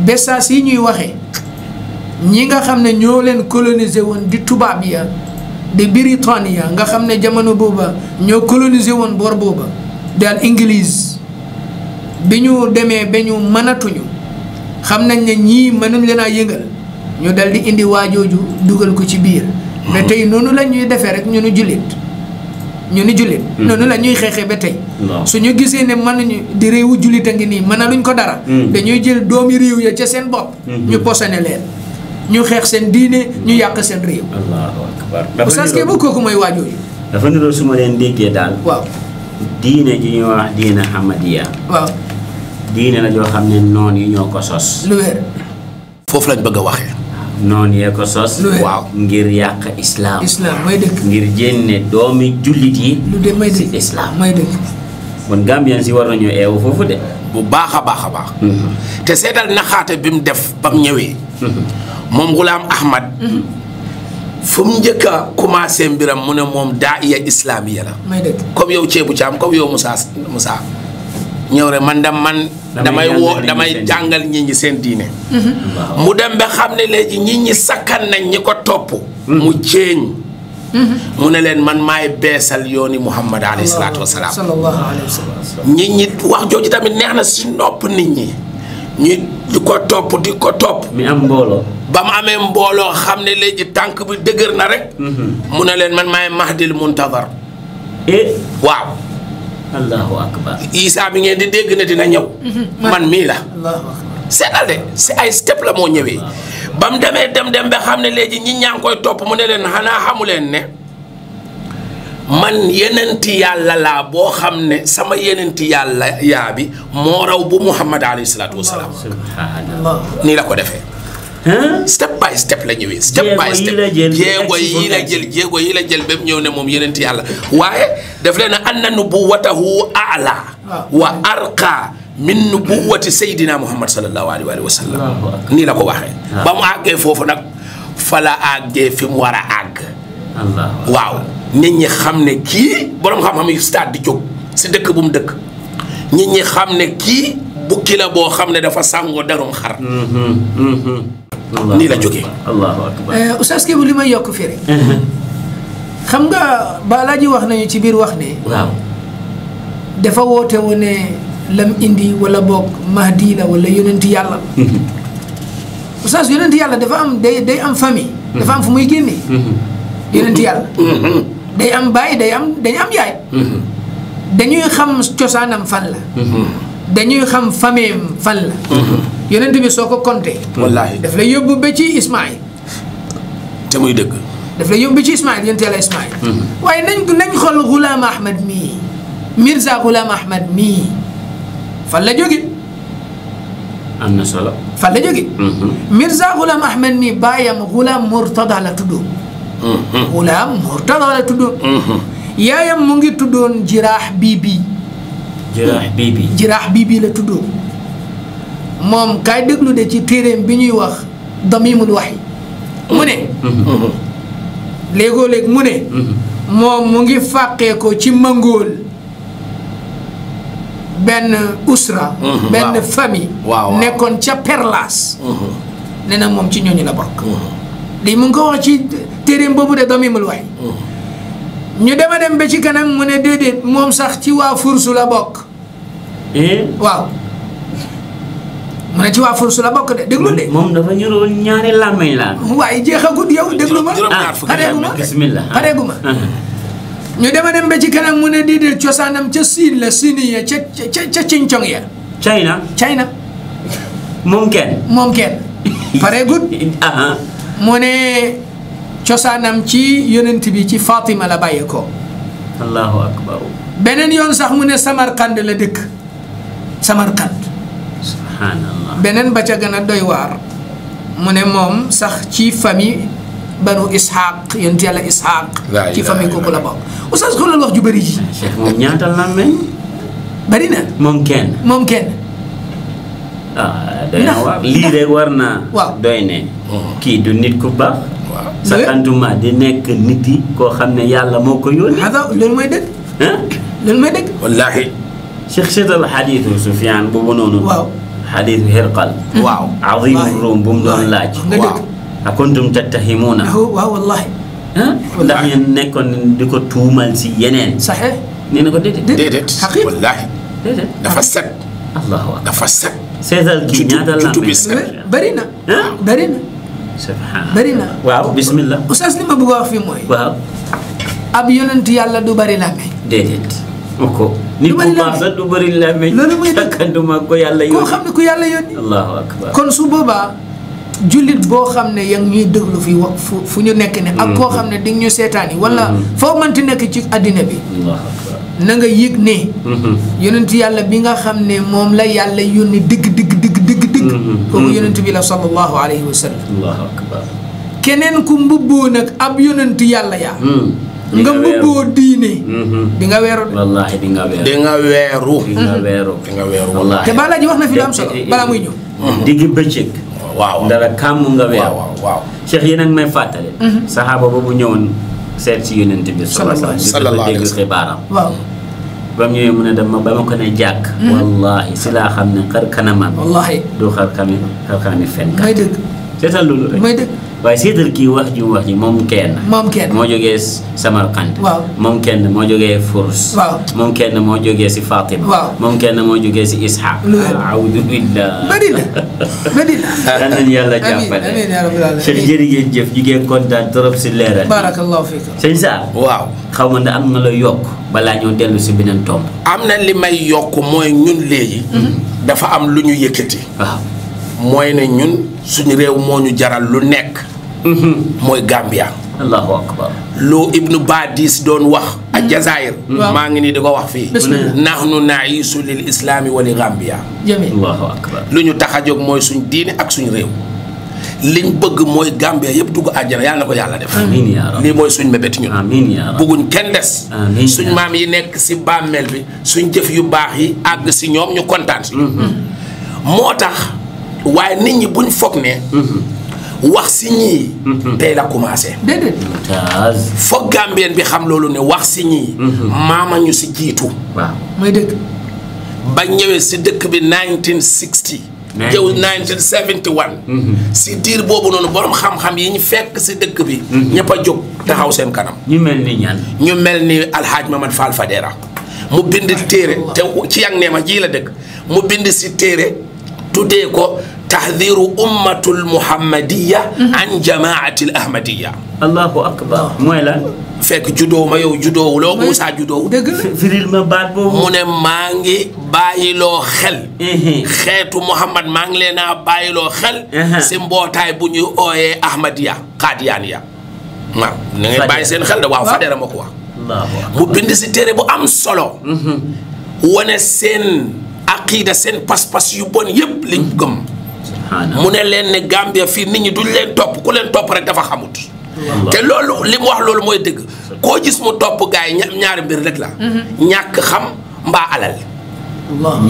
bessaas yi ñuy waxee ñi nga xam ne ñoo leen colonisé woon di tubaab ya di Britannia nga xam ne jamono booba ñoo colonisé woon boor booba daal English bi ñu demee ba ñu mënatuñu xam nañ ne ñii mënuñ leen a yëngal ñu dal di indi waajooju dugal ko ci biir mais tey noonu la ñuy defee rek ñu ni jullit noonu la ñuy xeexee ba tey suñu gisee ne mënuñu di réewu jullit a ngi nii mënaluñ ko dara dañuy jël doomi réew ya ca seen bopp ñu posone leen ñu xeex seen diine ñu yàq seen réew allahu akbar Oustaz Kébou kooku mooy waajooju dafa niroo su ma leen déggee daal waaw diine ji ñuy wax diine Ahmadiyya waaw diine la joo xam ne noon yi ñoo ko sos lu wér foofu lañ bëgg a waxee noon yee ko sos waaw ngir yàq islam may dëkk ngir jénne doomi jullit yi lu de may si dëkk islam may dëkk kon Gambien si war nañu eewu foofu de bu baax a baax te seetal naxaate bi mu def ba mu ñëwee moom Ghulam Ahmad fu mu njëkk a commencé mbiram mu ne moom daaiya islamiya la may dëkk comme yow Ceebu Caam comme yow Moussa ñëw rek man damay jàngal nit ñi seen diine mu dem ba xam ne léegi nit ñi sakkan nañ ñi ko topp mu ceeñ mu ne leen man maay beesal yooni Muhammad alayhi salaatu wasalaam sallallahu alayhi wa sallam nit ñi wax jooju tamit neex na si nopp nit ñi ñu di ko topp mi am mbooloo ba mu amee mbooloo xam ne léegi tànk bi dëgër na rek mu ne leen man maay mahdil muntazar waaw allahu akbar Isa bi ngeen di dégg ne dina ñëw man mii la seetal de si ay step la moo ñëwee ba mu dem ba xam ne léegi ñi ñaa ngi koy topp mu ne leen xanaa xamu leen ne man yenenti yàlla laa boo xam ne sama yenenti yàlla yaa bi moo raw bu Muhammad alayhi salaatu wasalaam subhanallah nii la ko defee step by step la ñëwee step by step jéego yi la jël ba mu ñëw ne moom yenenti yàlla waaye daf leen anna nubuwatahu a'la wa arqa min nubuwati sayyidina Muhammad sallallahu alayhi wa sallam nii la ko waxee ba mu àggee foofu nag fa la àggee fi mu war a àgg. Allah waaw nit ñi xam ne kii borom xam-xam yu stade di jóg si dëkk bu mu dëkk nit ñi xam ne kii bukki la boo xam ne dafa sàngoo darum xar. nii la jógee. Allahu akbar. Oustaz Kébou li may yokk fii rek. xam nga Balaaji wax nañu ci biir wax ne. waaw. dafa woote wu ne lam indi wala boog Mahdi la wala yonenti yàlla. Oustaz yonenti yàlla dafa am day am famille. dafa am fu muy génnee. yonenti yàlla. day am baay dañu am yaay. dañuy xam cosaanam fan la. dañuy xam fameem fan la. yonent bi soo ko compté. wallaahi daf lay yóbbu ba ci Ismaïl. te muy dëgg. daf lay yóbbu ba ci Ismaïl yonent yàlla Ismaïl. waaye nañ xool Ghulam Ahmad mii Mirza Ghulam Ahmad mii fan la jóge. am na solo. fan la jóge. Mirza Ghulam Ahmad mii baayam Ghulam Murtada la tudd. Ghulam Murtada la tudd. yaayam mu ngi tuddoon Jiraax Bibi. Jiraax Bibi la tuddoon. moom kaay déglu de ci téeréem bi ñuy wax Damimul Wahyi mu ne. léegoo léeg mu ne. moom mu ngi fàqee ko ci Mangóol. benn usra. benn famille. nekkoon ca Perlas. nee na moom ci ñooñu la bokk. lii mu ngi ko wax ci téeréem boobu de Damimul Wahyi. ñu dem ba ci kanam mu ne déedéet moom sax ci waa Fursu la bokk. waaw. mu ne ci waa Fursu la bokk de déglu de. moom dafa ñoroo ñaari làmmiñ la. waaye jeexagut yow déglu ma. bismillah pareegu ma. ñu dem ba ci kanam mu ne déedéet cosaanam ca Siin la Siini ya ca Cincong ya. China. moom kenn. pareegut. mu ne cosaanam ci yonent bi ci Fatima la bàyyeekoo. allahu akbar. beneen yoon sax mu ne Samarkand la dëkk. Samarkand. subhanallah. beneen ba ca gën a doy waar mu ne moom sax ci famille banu Ishaq yonent yàlla Ishaq. ci famille kooku la bokk. Oustaz xoolal wax ju bëri ji. Cheikh moom ñaata la meñ. bari na. moom kenn. doy na waar lii rek war na. waaw doy ne. kii du nit ku baax. sakantuma di nekk nit yi koo xam ne yàlla moo ko yónni. loolu mooy dëgg. loolu mooy dëgg. wallaahi. Cheikh seetal xadiisu Sufyaan boobu noonu. waaw xadiisu Hirqal. waaw azimu Rum bu mu doon laaj. waaw akuntum tattahimuuna. waaw wallaahi. ndax ngeen nekkoon di ko tuumal si yeneen. saxe. nee na ko déedéet. xaqiiq wallaahi. déedéet. dafa set. allahu akbar. dafa set. seetal kii ñaata la bari na. bari na. subhanallah. bari na. waaw bismillah. Oustaz li ma bëgg a wax fii mooy. waaw. ab yonent yàlla du bari làmmiñ. déedéet. ko nit ku baax sax du bari làmmiñ. loolu muy dëgg sakkanduma ko yàlla yónni. koo xam ne ku yàlla yónni. allahu akbar. kon su boobaa jullit boo xam ne yaa ngi ñuy déglu fii fu ñu nekk ne. ak koo xam ne di ñu seetaani wala foo mënti nekk ci àddina bi. allahu akbar. na nga yëg ne. yonent yàlla bi nga xam ne moom la yàlla yónni digg. kooku yonent bi la sallallahu alayhi wa sallam. allahu akbar. keneen ku mbubboo nag ab yonent yàlla yaa. nga mbubboo diine. di nga weeru. wallaahi di nga weeru. di nga weeru. di nga weeru. wallaahi te Balaaji wax na fi lu am solo balaa muy ñëw. diggi bëccëg. waaw dara kàmm nga weeru. waaw. Cheikh yéen a ngi may fàttale. saxaaba boobu ñëwoon seet si yonent bi. sallallahu alayhi wa sallam xibaaram. waaw. ba mu ñëwee mu ne ba ma ko ne jàkk. wallaahi si laa xam ne xar kanamam. wallaahi du xar kanami fenn. mooy dëgg. seetal loolu rek. mooy dëgg. waaye seetal kii wax ji moom kenn. moom jógee Samarkand. waaw moom kenn moo jógee Furs. waaw moom kenn moo jógee si Fatima. waaw moom kenn moo jógee si Ishaq. awdu billah. bari na. daan nañu yàlla jàppale. amiin yaa rabbal aalamiin. Cheikh jërëjëf jëf jigéen kontaan trop si leeral. barakallahu fiik. sëñ Saar. waaw. xaw ma ne am na la yokk balaa ñoo dellu si beneen tomb. am na li may yokk mooy ñun léegi. dafa am lu ñu yëkkati. waaw. mooy ne ñun suñu réew moo ñu jaral lu nekk. mooy Gambia. allahu akbar. lu Ibnu Badis doon wax. ak Jazair. maa ngi nii di ko wax fii. nahnu naisu lil islaami wa li Gambia. allahu akbar. lu ñu tax a jóg mooy suñ diine ak suñ réew. liñ bëgg mooy Gambia yëpp dugg àjjana yàlla na ko yàlla def. amiin yaa rabbi. lii mooy suñ mébét ñun. amiin yaa rabbi. bëgguñ kenn des. amiin suñ maam yi nekk si bàmmeel bi suñ jëf yu baax yi àgg si ñoom ñu kontaan si. moo tax waaye nit ñi buñ foog ne. wax si ñii tey la commencé déedéet foog Gambien bi xam loolu ne wax si ñii maama ñu si jiitu waaw mooy dëgg ba ñëwee si dëkk bi 1960 jëw 1971 si diir boobu noonu borom xam-xam yi ñu fekk si dëkk bi ñëpp a jóg taxaw seen kanam ñu mel ni ñan ñu mel ni Alhaaj Mamad Fall Fadera mu bind téere te ci yang neema ji la dëkk mu bind si téere tuddee ko tahdiru ummatul muhammadiya an jamaatil ahmadiya allahu akbar mooy lan fekk juddoo ma yow juddoowu loo Moussa juddoowu dëgg la firil ma baat boobu mu ne maa ngi bàyyiloo xel xeetu Muhammad maa ngi leen a bàyyiloo xel si mbootaay bu ñuy ooyee ahmadiya qaadiyaaniya waaw na ngeen bàyyi seen xel de waaw Fadera ma ko wax mu bind si téere bu am solo wane seen aqida seen pas-pas yu bon yëpp liñ gëm mu ne leen ne Gambia fii nit ñi duñ leen topp ku leen topp rek dafa xamut te loolu li mu wax loolu mooy dëgg koo gis mu topp gars yi ñaari mbir rek la ñàkk xam mbaa alal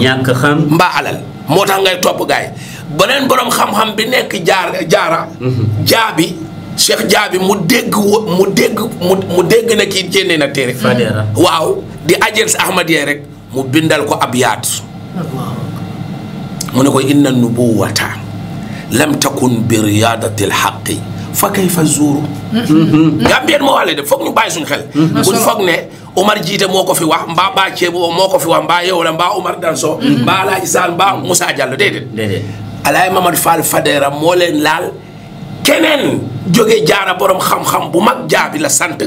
ñàkk xam mbaa alal moo tax ngay topp gars yi beneen borom xam-xam bi nekk jaara jaabi Cheikh Jaabi mu dégg ne kii jénnee na téere waaw di ajel si Ahmadiyya rek mu bindal ko ab yaat mu ne ko inna nubuwata lam takun bi riyadati alxaqi fa kayfa zuuru Gambien moo wax le de foog ñu bàyyi suñu xel buñ foog ne Omar Jiite moo ko fi wax mbaa Ba Ceebu moo ko fi wax mbaa yow la mbaa Omar Danso mbaa Alaaji Sall mbaa Moussa Diallo déedéet Alaaji Mamad Fall Fadera moo leen laal keneen jóge jaara borom xam-xam bu mag jaabi la sant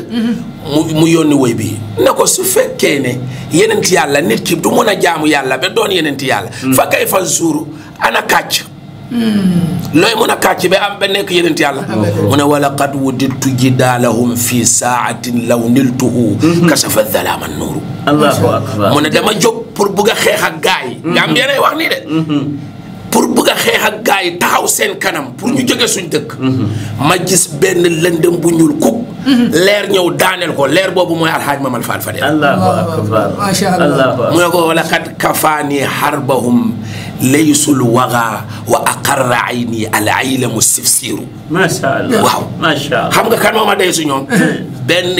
mu yónni woy bi ne ko su fekkee ne yenent yàlla nit ki du mën a jaamu yàlla ba doon yenent yàlla fa kay fa zuuru ana kàcc looy mën a kàcc ba am ba nekk yenent yàlla mu ne wala qad wudidtu jidaalahum fi saatin law niltuhu kasafa dhalaama nuuru allahu akbar mu ne dama jóg pour bugg a xeex ak gaa yi Gambien ay wax nii de pour bëgg a xeex ak gars yi taxaw seen kanam pour ñu jóge suñ dëkk ma gis benn lëndëm bu ñuul kuk leer ñëw daaneel ko leer boobu mooy Alhaaj Mamad Fall Fadera allahu akbar macha allah mu ne ko wala xad kafaani harbahum laysul waga wa aqarra ayni al aylamu sifsiru macha allah waaw macha allah xam nga kan mooma day su ñoom benn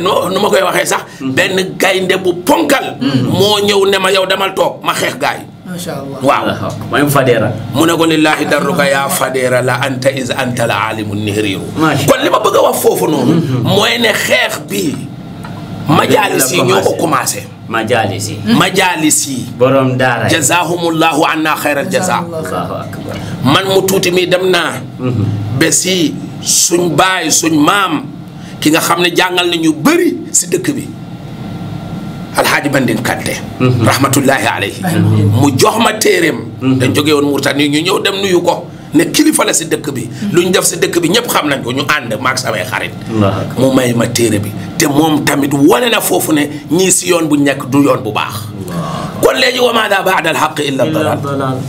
nu ma koy waxee sax benn gaynde bu ponkal moo ñëw ne ma yow demal toog ma xeex gaay macha allah waaw mooy Fadera mu ne ko lillahi darruka yaa Fadera la anta is anta la alimu nihriru kon li ma bëgg a wax foofu noonu mooy ne xeex bi majaalis yi ñoo ko commencé majaalis yi borom daara jazahumullahu anna xayral jaza allahu akbar man mu tuuti mi dem naa ba si suñ baay suñ maam ki nga xam ne jàngal nañu bëri si dëkk bi Alhaaji Banding Kanté rahmatullahi alayhi mu jox ma téeréem dañ jógee woon Mauritanie ñu ñëw dem nuyu ko ne kilifa la si dëkk bi lu ñu def si dëkk bi ñëpp xam nañ ko ñu ànd maag samay xarit mu may ma téere bi te moom tamit wane na foofu ne ñii si yoon bu nekk du yoon bu baax kon léegi wa maa ba'da al-haqqi illa dalal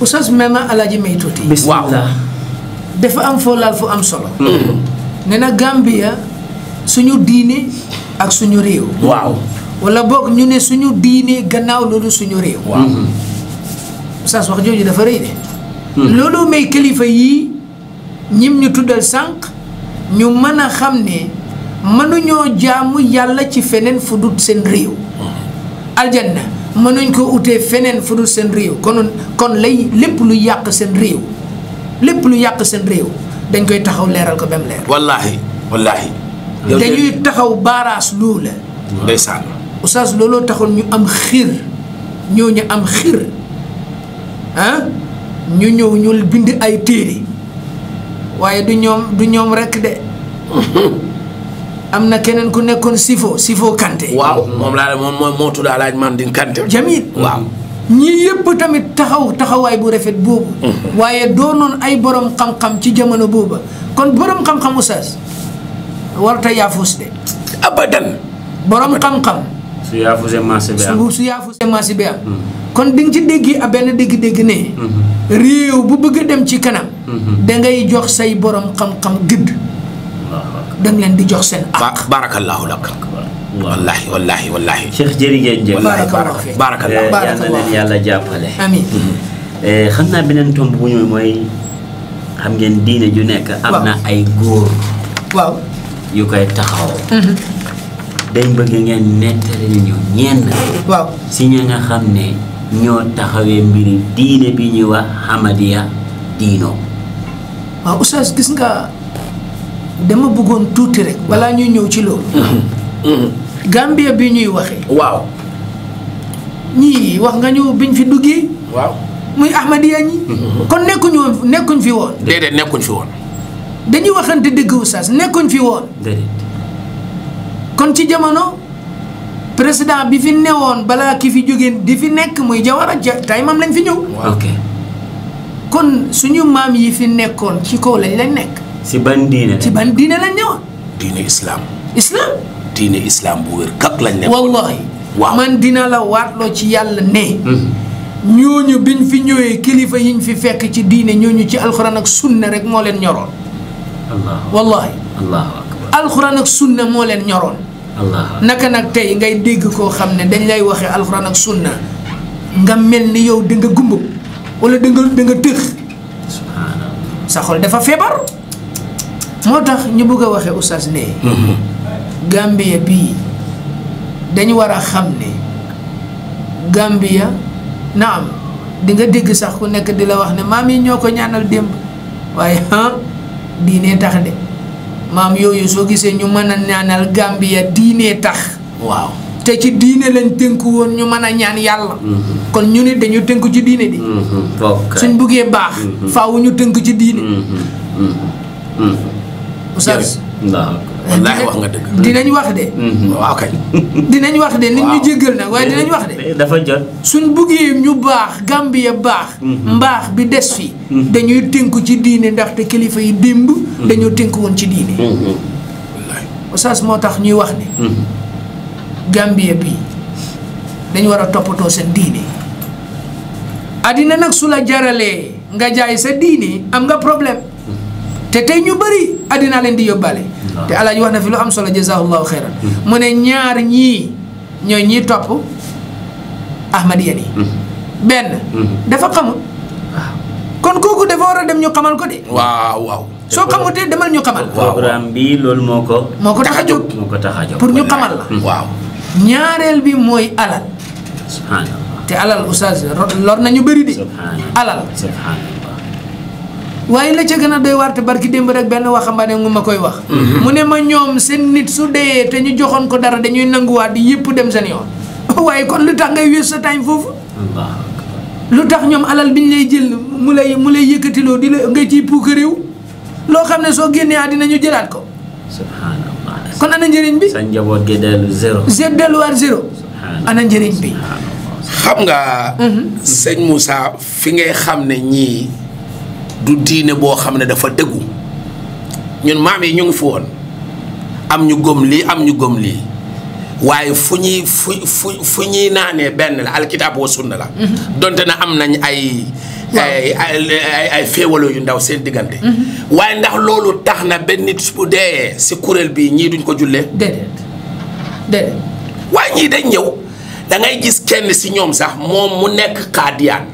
oustaz même Alaaji may tuuti waaw dafa am foo laal fu am solo ne na Gambia suñu diine ak suñu réew waaw wala boog ñu ne suñu diine gannaaw loolu suñu réew waaw oustaz wax jooju dafa rëy de loolu may kilifa yii ñim ñu tuddal sànq ñu mën a xam ne mënuñoo jaamu yàlla ci feneen fu dul seen réew aljanna mënuñ ko utee feneen fu dul seen réew kon lay lépp lu yàq seen réew dañ koy taxaw leeral ko ba mu leer wallaahi dañuy taxaw baaraas luu la ndeysaan oustaz looloo taxoon ñu am xir ñu ñëw ñu bind ay téere waaye du ñoom rekk de am na keneen ku nekkoon Sifo Kanté waaw moom moo tudd Alaaji Manding Kanté Jamil waaw ñii yëpp tamit taxawaay bu rafet boobu waaye doonoon ay borom xam-xam ci jamono booba kon borom xam-xam oustaz warta yaafus de abadan borom xam-xam su yaafusee marché bi am kon di nga ci dégg benn dégg-dégg ne réew bu bëgg a dem ci kanam dangay jox say borom xam-xam gëdd danga leen di jox seen ak barakallahu lak wallahi Cheikh jërëjëf barakallahu yal na leen yàlla jàppale amiin xam naa beneen tomb bu ñëw mooy xam ngeen diine ju nekk am na ay góor waaw yu koy taxaw dañ bëgg ngeen nettali ñu ñenn waaw si ña nga xam ne ñoo taxawee mbiri diine bi ñuy wax Ahmadiyya diino waaw oustaz gis nga dama bëggoon tuuti rek balaa ñuy ñëw ci loolu Gambia bi ñuy waxee waaw ñii wax nga ñu biñ fi duggee waaw muy Ahmadiyya ñi kon nekkuñ fi woon déedéet nekkuñ fi woon dañuy waxante dëgg oustaz nekkuñ fi woon déedéet kon ci jamono président bi fi newoon balaa ki fi jógee di fi nekk muy Jawara tay mam lañ fi ñëw ok kon suñu maam yi fi nekkoon ci kaw lañ nekk si ban diine ci ban diine lañ ñëwoon diine islam islam bu wér kak lañ nekk wallahi waaw man dina la waatloo ci yàlla ne ñooñu biñ fi ñëwee kilifa yiñ fi fekk ci diine ñooñu ci alxuraan ak sunna rek moo leen ñoroon wallahi allahu akbar alxuraan ak sunna moo leen ñoroon naka nag tey ngay dégg koo xam ne dañ lay waxee alxuraan ak sunna nga mel ni yow da nga gumba wala da nga tëx sa xol dafa feebar moo tax ñu bëgg a waxee oustaz ne Gambia bii dañu war a xam ne Gambia naam di nga dégg sax ku nekk di la wax ne maam yi ñoo ko ñaanal démb waaye diine tax de maam yooyu soo gisee ñu mën a ñaanal Gambia diine tax waaw te ci diine lañ tënku woon ñu mën a ñaan yàlla kon ñu nit dañu tënku ci diine di suñ buggee baax faaw ñu tënku ci diine oustaz wallaahi wax nga dëgg dinañ wax de waaw kay dinañ wax de nit ñu jéggal nag waaye dinañ wax de dafa jot suñ buggee ñu baax Gambia baax mbaax bi des fi dañuy tënku ci diine ndaxte kilifa yi démb dañoo tënku woon ci diine oustaz moo tax ñuy wax ne Gambia bii dañu war a toppatoo seen diine addina nag su la jaralee nga jaay sa diine am nga problème te tey ñu bëri addinaa leen di yóbbaale te alaaji wax na fi lu am solo jazaahullahu xeyran mu ne ñaar ñii ñooy ñii topp Ahmadiyya yi benn dafa xamul kon kooku dafa war a dem ñu xamal ko de waaw soo xamutee demal ñu xamal programme bi loolu moo ko tax a jóg pour ñu xamal la waaw ñaareel bi mooy alal subhanallah te alal oustaz lor nañu bëri de alal waaye la ca gën a doy waar te barki démb rek benn waxambaane ngu ma koy wax mu ne ma ñoom seen nit su dee te ñu joxoon ko dara dañuy nanguwaat di yëpp dem seen yoon waaye kon lu tax ngay wées sa time foofu lu tax ñoom alal biñ lay jël mu lay yëkkatiloo di la nga ciy puuk réew loo xam ne soo génnee àddina ñu jëlaat ko subhanallah kon ana njëriñ bi sa njaboot gi dellu delluwaat zéro ana njëriñ bi xam nga sëñ Moussa fi ngay xam ne ñii du diine boo xam ne dafa dëggu ñun maam yi ñu ngi fi woon am ñu gëm lii am ñu gëm lii waaye fu ñuy naanee benn la alkitaab wa sunna la donte na am nañ ay féewaloo yu ndaw seen diggante waaye ndax loolu tax na benn nit bu dee si kuréel bi ñii duñ ko jullee déedéet waaye ñii dañ ñëw da ngay gis kenn si ñoom sax moom mu nekk xaadiyaan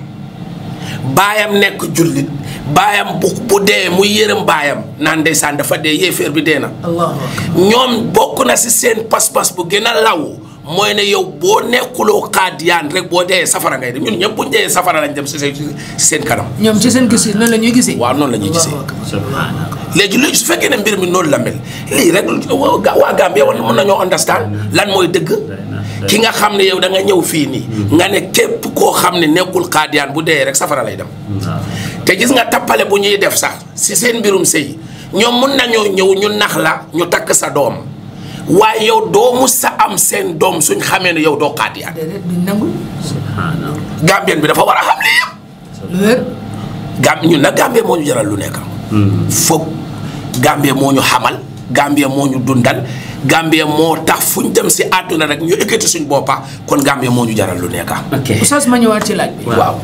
baayam nekk jullit baayam bu dee muy yërëm baayam naan ndeysaan dafa dee yéeféer bi dee na ñoom bokk na si seen pas-pas bu gën a law mooy ne yow boo nekkuloo xaadiyaan rek boo dee safara ngay dem ñun ñëpp buñ dee safara lañ dem si seen kanam ñoom ci seen gis noonu la ñuy gisee waaw noonu la ñuy gisee léegi su fekkee ne mbir mi noonu la mel lii rek waa Gambie war mën nañoo understand lan mooy dëgg ki nga xam ne yow da nga ñëw fii nii nga ne képp koo xam ne nekkul xaadiyaan bu dee rek safara lay dem te gis nga tappale bu ñuy def sax si seen mbirum sëy ñoom mun nañoo ñëw ñu nax la ñu takk sa doom waaye yow doo mus sa am seen doom suñ xamee ne yow doo xaadiyaan Gambien bi dafa war a xam lii yëpp ñun nag Gambie moo ñu jaral lu nekk foog Gambie moo ñu xamal Gambie moo ñu dundal Gambie moo tax fu ñu dem si àdduna rek ñu ekkati suñ boppa kon Gambie moo ñu jaral lu nekk. oustaz ma ñëwaat ci laaj bi. waaw.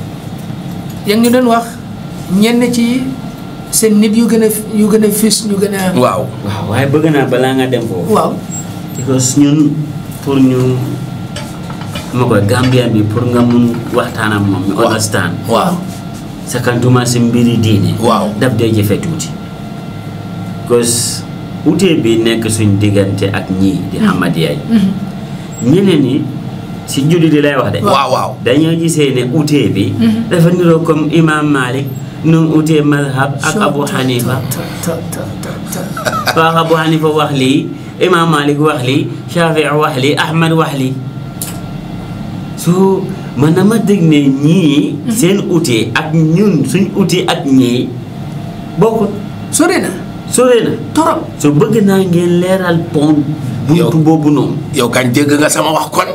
yaa ngi doon wax ñenn ci seen nit yu gën a fis ñu gën a. waaw waaye bëgg naa balaa nga dem foofu. waaw. because ñun pour ñu ma koy Gambien bi pour nga mun waxtaan ak moom. ñu understand. waaw. sakantuma si mbiri diine waaw daf dee jafe tuuti cause utee bi nekk suñ diggante ak ñii di Ahmadiyya yi ñeneen ñi si jullit di lay wax de waaw dañoo gisee ne utee bi dafa niroo comme Imam Malik nu utee madhab ak Abu Hanifa wax Abu Hanifa wax lii Imam Malik wax lii Shafi'i wax lii Ahmad wax lii so man na ma dégg ne ñii seen utee ak ñun suñ utee ak ñii bokkut sore na torop so bëgg naa ngeen leeral pont buntu boobu noonu yow kañ dégg nga sama wax kon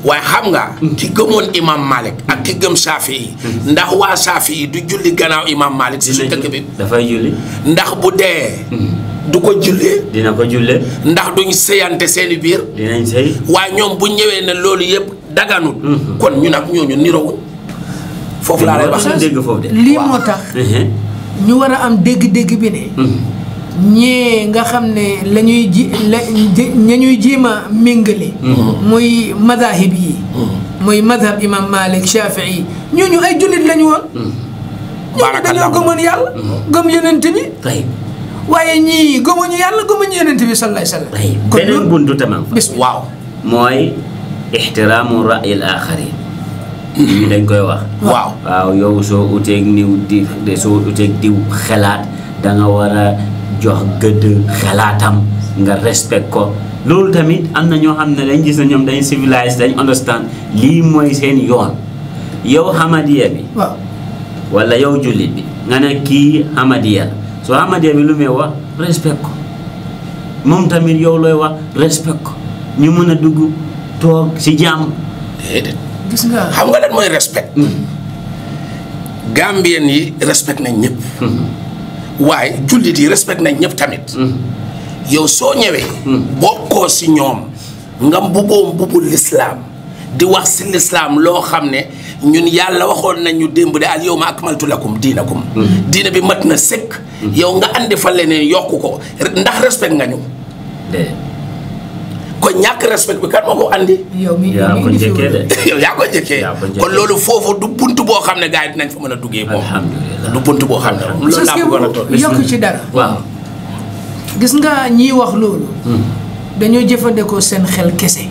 waaye xam nga ki gëmoon Imam Malik ak ki gëm Shafi'i ndax waa Shafi'i du julli gannaaw Imam Malik si suñ dëkk bi dafay julli ndax bu dee du ko jullee dina ko jullee ndax duñ sëyante seeni biir dinañ sëy waaye ñoom bu ñëwee ne loolu yëpp daganul kon ñu nag ñooñu nirowuñ foofu laa lay wax dégg foofu de lii moo tax ñu war a am dégg-dégg bi ne ñee nga xam ne la ñuy ñuy jéem a méngale muy madahib yi muy madhab imam Malik Shafi'i ñooñu ay jullit lañu woon ñooñu dañoo gëmoon yàlla gëm yonent bi waaye ñii gëmuñu yàlla gëmuñu yonent bi sallallahu alayhi wa sallam beneen buntu tamam waaw mooy ixtiraamu ra'yil aaxarin ñu dañ koy wax waaw yow soo uteeg soo uteeg diw xelaat da nga war a jox gëdd xelaatam nga respect ko loolu tamit am na ñoo xam ne dañ gis na ñoom dañ civilise dañ understand lii mooy seen yoon yow Ahmadiyya bi wala yow jullit bi nga ne kii Ahmadiyya la soo Ahmadiyya bi lu muy wax respect ko moom tamit yow looy wax respect ko ñu mën a dugg toog si jàmm déedéet gis nga xam nga lan mooy respect Gambien yi respect nañ ñëpp waaye jullit yi respect nañ ñëpp tamit yow soo ñëwee bokkoo si ñoom nga mbubbul lislaam di wax si lislaam loo xam ne ñun yàlla waxoon nañ ñu démb de al yawma akmaltu lakum diinakum diina bi mat na sëkk yow nga andi fa leneen yokku ko ndax respect nga ñu kon ñàkk respect bi kan moo ko andi yow yaa ko njëkkee de yow yaa ko njëkkee kon loolu foofu du bunt boo xam ne gars yi dinañ fa mën a duggee moom du bunt boo xam ne loolu laa bëggoon a toog yokk ci dara waaw gis nga ñiy wax loolu dañoo jëfandikoo seen xel kese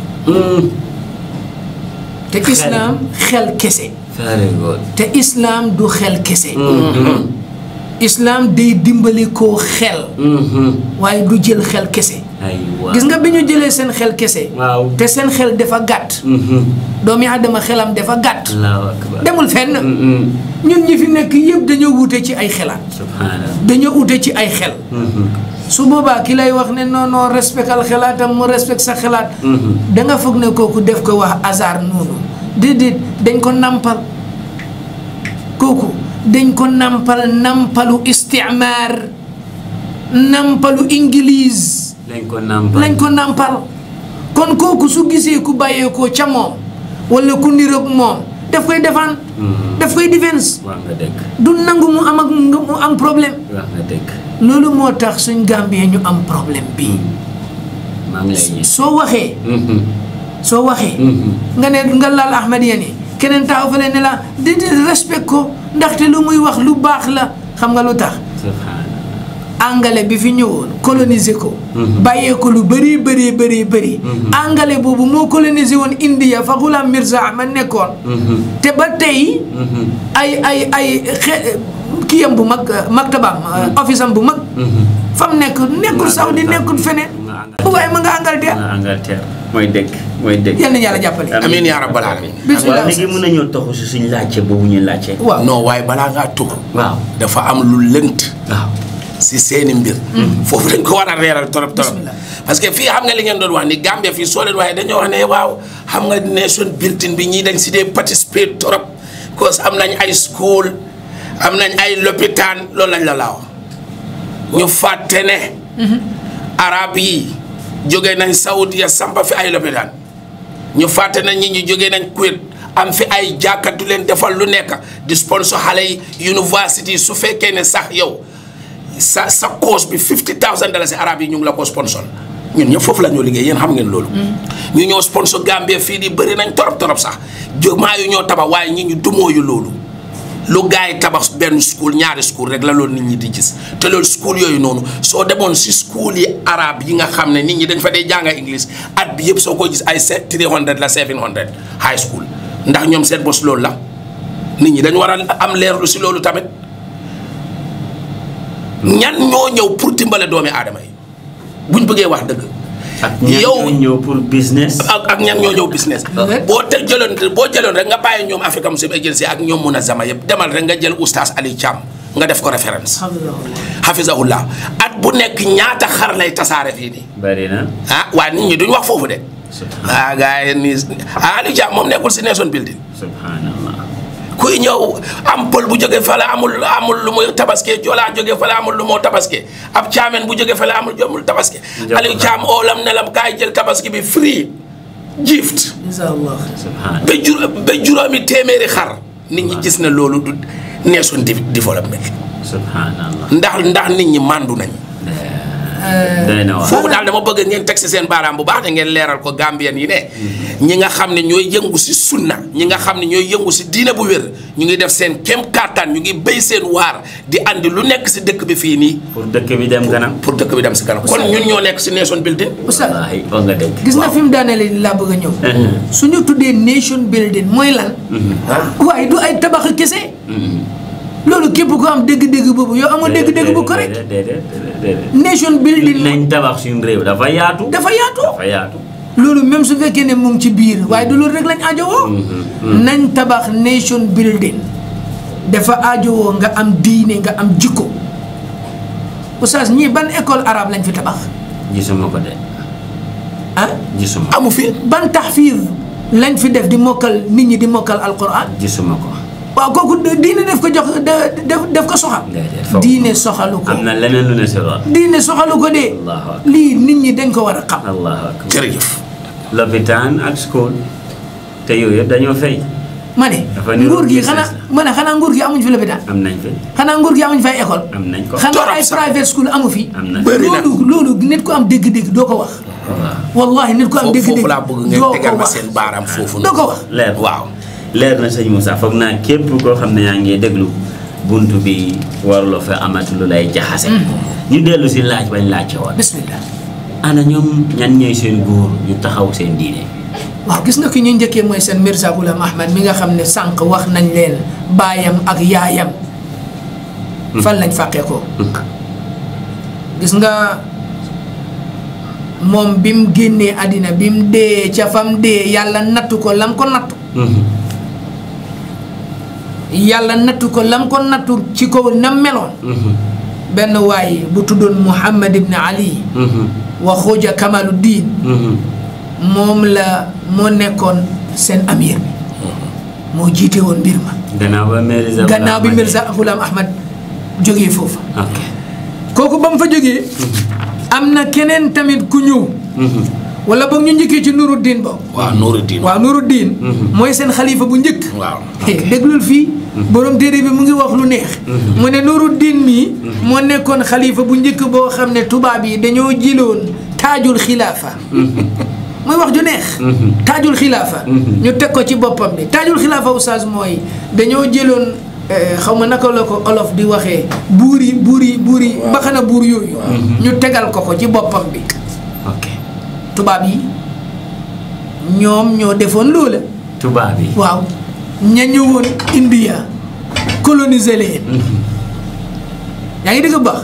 te islam xel kese te islam du xel kese islam day dimbali koo xel waaye du jël xel kese gis nga bi ñu jëlee seen xel kese te seen xel dafa gàtt doomi Aadama xelam dafa gàtt demul fenn ñun ñi fi nekk yëpp dañoo wute ci ay xelaat dañoo wute ci ay xel su boobaa ki lay wax ne non respectal xelaatam mu respect sa xelaat danga foog ne kooku def ko wax hasard noonu déedéet dañ ko nampal kooku dañ ko nampalu istimaar nampalu English lañ ko nampal kon kooku su gisee ku bàyyeekoo ca moom wala ku niroog moom daf koy defaan daf koy défense du nangu mu am problème loolu moo tax suñ Gambie ñu am problème bi soo waxee nga ne nga laal Ahmadiyya ni keneen taxaw fa ne la di respect ko ndaxte lu muy wax lu baax la xam nga lu tax angale bi fi ñëwoon coloniser ko bàyyee ko lu bëri angale boobu moo coloniser woon India fa Ghulam Mirza Ahmad nekkoon te ba tey ay kiyam bu mag maktabam office am bu mag fam nekkul Saudi nekkul feneen bu waaye ma nga Angleterre mooy dëgg yal na yàlla jàppale amiin yaa rabbal aalamiin waaw léegi mën nañoo toxu si suñ laajte boobu ñu laajte non waaye balaa ngaa tugg waaw dafa am lu lënt si seeni mbir foofu dañ ko war a reeral torop parce que fii xam nga li ngeen doon wax ni Gambia fii soo leen waxee dañoo wax ne waaw xam nga nation building bi ñii dañ si dee participer torop cause am nañ ay school am nañ ay lopitaan loolu lañ la laaw ñu fàtte ne arab yi jógee nañ Saudiya sampa fi ay lopitaan ñu fàtte nañ ñi ñu jógee nañ Kuwait am fi ay jàkkatu leen defal lu nekk di sponsor xale yi university su fekkee ne sax yow sa course bi $50,000 arab yi ñu ngi la ko sponsor ñun ñëpp foofu la ñoo liggéey yéen xam ngeen loolu ñu ñoo sponsor Gambia fii di bëri nañ torop sax jumaa yu ñoo tabax waaye ñi ñu dumóoyu loolu lu gars yi tabax benn school ñaari school rek la loolu nit ñi di gis te loolu school yooyu noonu soo demoon si school yi arabe yi nga xam ne nit ñi dañ fa dee jànga English at bi yëpp soo ko gis ay 300 la 700 high school ndax ñoom seen bos loolu la nit ñi dañu war a am leerlu si loolu tamit ñan ñoo ñëw pour dimbale doomi aadama yi buñ bëggee wax dëgg. ak ñan ñoo ñëw pour business. ak ñan ñoo ñëw business. boo jëloon rek nga bàyyi ñoom Africa Muslim Agency ak ñoom Munazama yëpp demal rek nga jël oustaz Ali Thiam nga def ko référence. hafizahullah at bu nekk ñaata xar lay tasaare fii nii. bari na. waaye nit ñi duñ wax foofu de. gars yi nii Ali Thiam moom nekkul si Nation Building. subhanallah. kuy ñëw am pël bu jóge fale amul lu muy tabaske joolaa jóge fale amul lu moo tabaske ab caameen bu jóge fale amul tabaske Aliou Thiam oolam nelam kaay jël tabaski bi free gift ba juróomi téeméeri xar nit ñi gis na loolu du Nation Development subhanallah ndax nit ñi màndu nañ foofu daal dama bëgg ngeen teg si seen baaraam bu baax te ngeen leeral ko Gambien yi ne ñi nga xam ne ñooy yëngu si sunna ñi nga xam ne ñooy yëngu si diine bu wér ñu ngi def seen kem kàttan ñu ngi béy seen waar di andi lu nekk si dëkk bi fii nii. pour dëkk bi dem kanam. pour dëkk bi dem si kanam kon ñun ñoo nekk si Nation Building. Oustaz nga dégg. gis nga fi mu daaneel laa bëgg a ñëw. suñu tuddee Nation Building mooy lan. waaye du ay tabax kese. loolu képp ko am dégg-dégg boobu yow amoo dégg-dégg bu correct. Nation Building nañ tabax suñu réew dafa yaatu. loolu même su fekkee ne mu ngi ci biir waaye du loolu rek lañ aajowoo. nañ tabax Nation Building dafa aajowoo nga am diine nga am jikko. Oustaz ñii ban école arabe lañ fi tabax. gisuma ko de. gisuma amu fi. ban taxfiir lañ fi def di mokkal nit ñi di mokkal alquran. gisuma ko. waaw kooku diine def ko jox def ko soxal. diine soxalu ko. am na leneen lu ne si lool. diine soxalu ko de. lii nit ñi dañ ko war a xam. allahu akbar jërëjëf. lopitaan ak school te yooyu yëpp dañoo fay. ma ne nguur gi xanaa nguur gi amuñ fi lopitaan. am nañ fi. xanaa nguur gi amuñ fi ay école. am nañ ko xanaa ay private school amu fi. am na loolu nit ko am dégg-dégg doo ko wax. wallahi nit ko am dégg-dégg foofu laa bëgg ngeen tegal ma seen baaraam foofu. doo ko wax leer waaw. leer na sëñ Moussa foog naa képp koo xam ne yaa ngi déglu buntu bi waruloo fa amati lu lay jaxase. ñu dellu si laaj bañ laajte woon. bismillah. ana ñoom ñan ñooy seen góor ñu taxaw seen diine. waaw gis nga ki ñu njëkkee mooy seen Mirza Ghulam Ahmad mi nga xam ne sànq wax nañ leen baayam ak yaayam. fan lañ fàqee ko. gis nga moom bi mu génnee àddina bi mu dee ca fam dee yàlla nattu ko lam ko nattu. yàlla nattu ko lam ko nattu ci kaw na meloon. benn waay bu tuddoon Muhammad ibn Ali. wa Xoja Kamaluddin. moom la moo nekkoon seen amir bi. moo jiite woon mbir ma. gannaaw bi Mirza Ghulam Ahmad jógee foofu. kooku ba mu fa jógee. am na keneen tamit ku ñëw. wala boog ñu njëkkee ci Nuruddin boobu. waaw Nuruddin. mooy seen xalifa bu njëkk. waaw déglul fii. borom téere bi mu ngi wax lu neex. mu ne Nuruddin mii. moo nekkoon xalifa bu njëkk boo xam ne tubaab yi dañoo jiloon taajul xilaafa. muy wax ju neex. taajul xilaafa. ñu teg ko ci boppam bi taajul xilaafa oustaz mooy dañoo jëloon xaw ma naka la ko olof di waxee buur yi mbaxana buur yooyu. ñu tegal ko ci boppam bi. tubaab yi ñoom ñoo defoon loola. tubaab yi waaw ña ñëwoon India coloniser leen. yaa ngi dégg baax.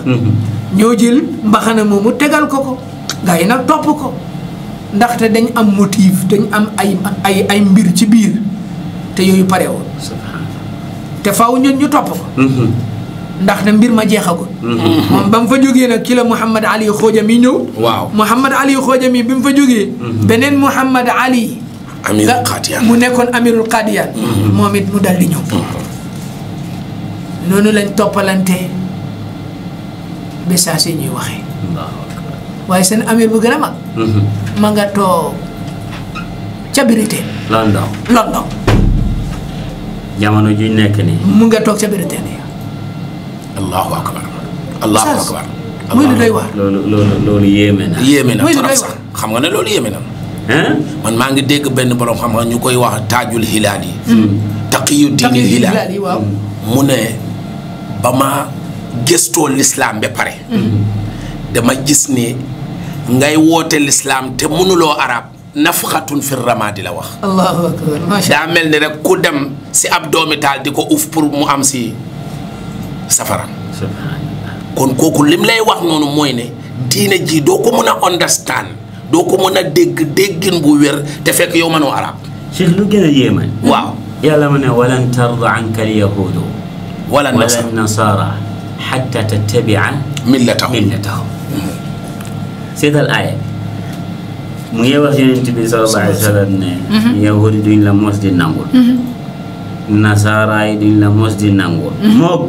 ñoo jël mbaxana moomu tegal ko gaa yi nag topp ko ndaxte dañ am motif dañ am ay mbir ci biir te yooyu pare woon. te faaw ñun ñu topp ko. ndax na mbir ma jeexagul. moom ba mu fa jógee nag ki la Mouhamad Ali Xoja mi ñëw. waaw Mouhamad Ali Xoja mi bi mu fa jógee. beneen Mouhamad Ali. Amirul Qadian mu nekkoon Amirul Qadian. moom it mu dal di ñëw. noonu lañ toppalante ba saa si ñuy waxee. waaye seen amir bu gën a mag. ma nga toog ca Britain. London. jamono ju nekk nii. mu nga toog ca Britain. allahu akbar. muy lu doy waar. loolu yéeme na. muy lu doy sax waar. xam nga ne loolu yéeme na. man maa ngi dégg benn borom xam nga ñu koy wax taajul hilaal yi. Taqiyuddin Hilaali waaw mu ne ba ma gëstoo l'islam ba pare dama gis ni ngay woote l'islam te mënuloo arab nafxatun fi ramadi la wax allahu akbar macha daa mel ni rek ku dem si ab doomital di ko uf pour mu am si safara kon kooku lim lay wax noonu mooy ne diine ji doo ko mën a understand doo ko mën a déggin bu wér te fekk yow mënoo arab Cheikh lu gën a yéeme waaw yàlla mu ne walan tarda anka alyahudu wala nasara xatta tattabia millatahum seetal aaya mu ngi wax yonent bi sallallahu alayhi wa sallam ne yahudi duñ la mos di nangul nasaara yi duñ la mos di nangul moog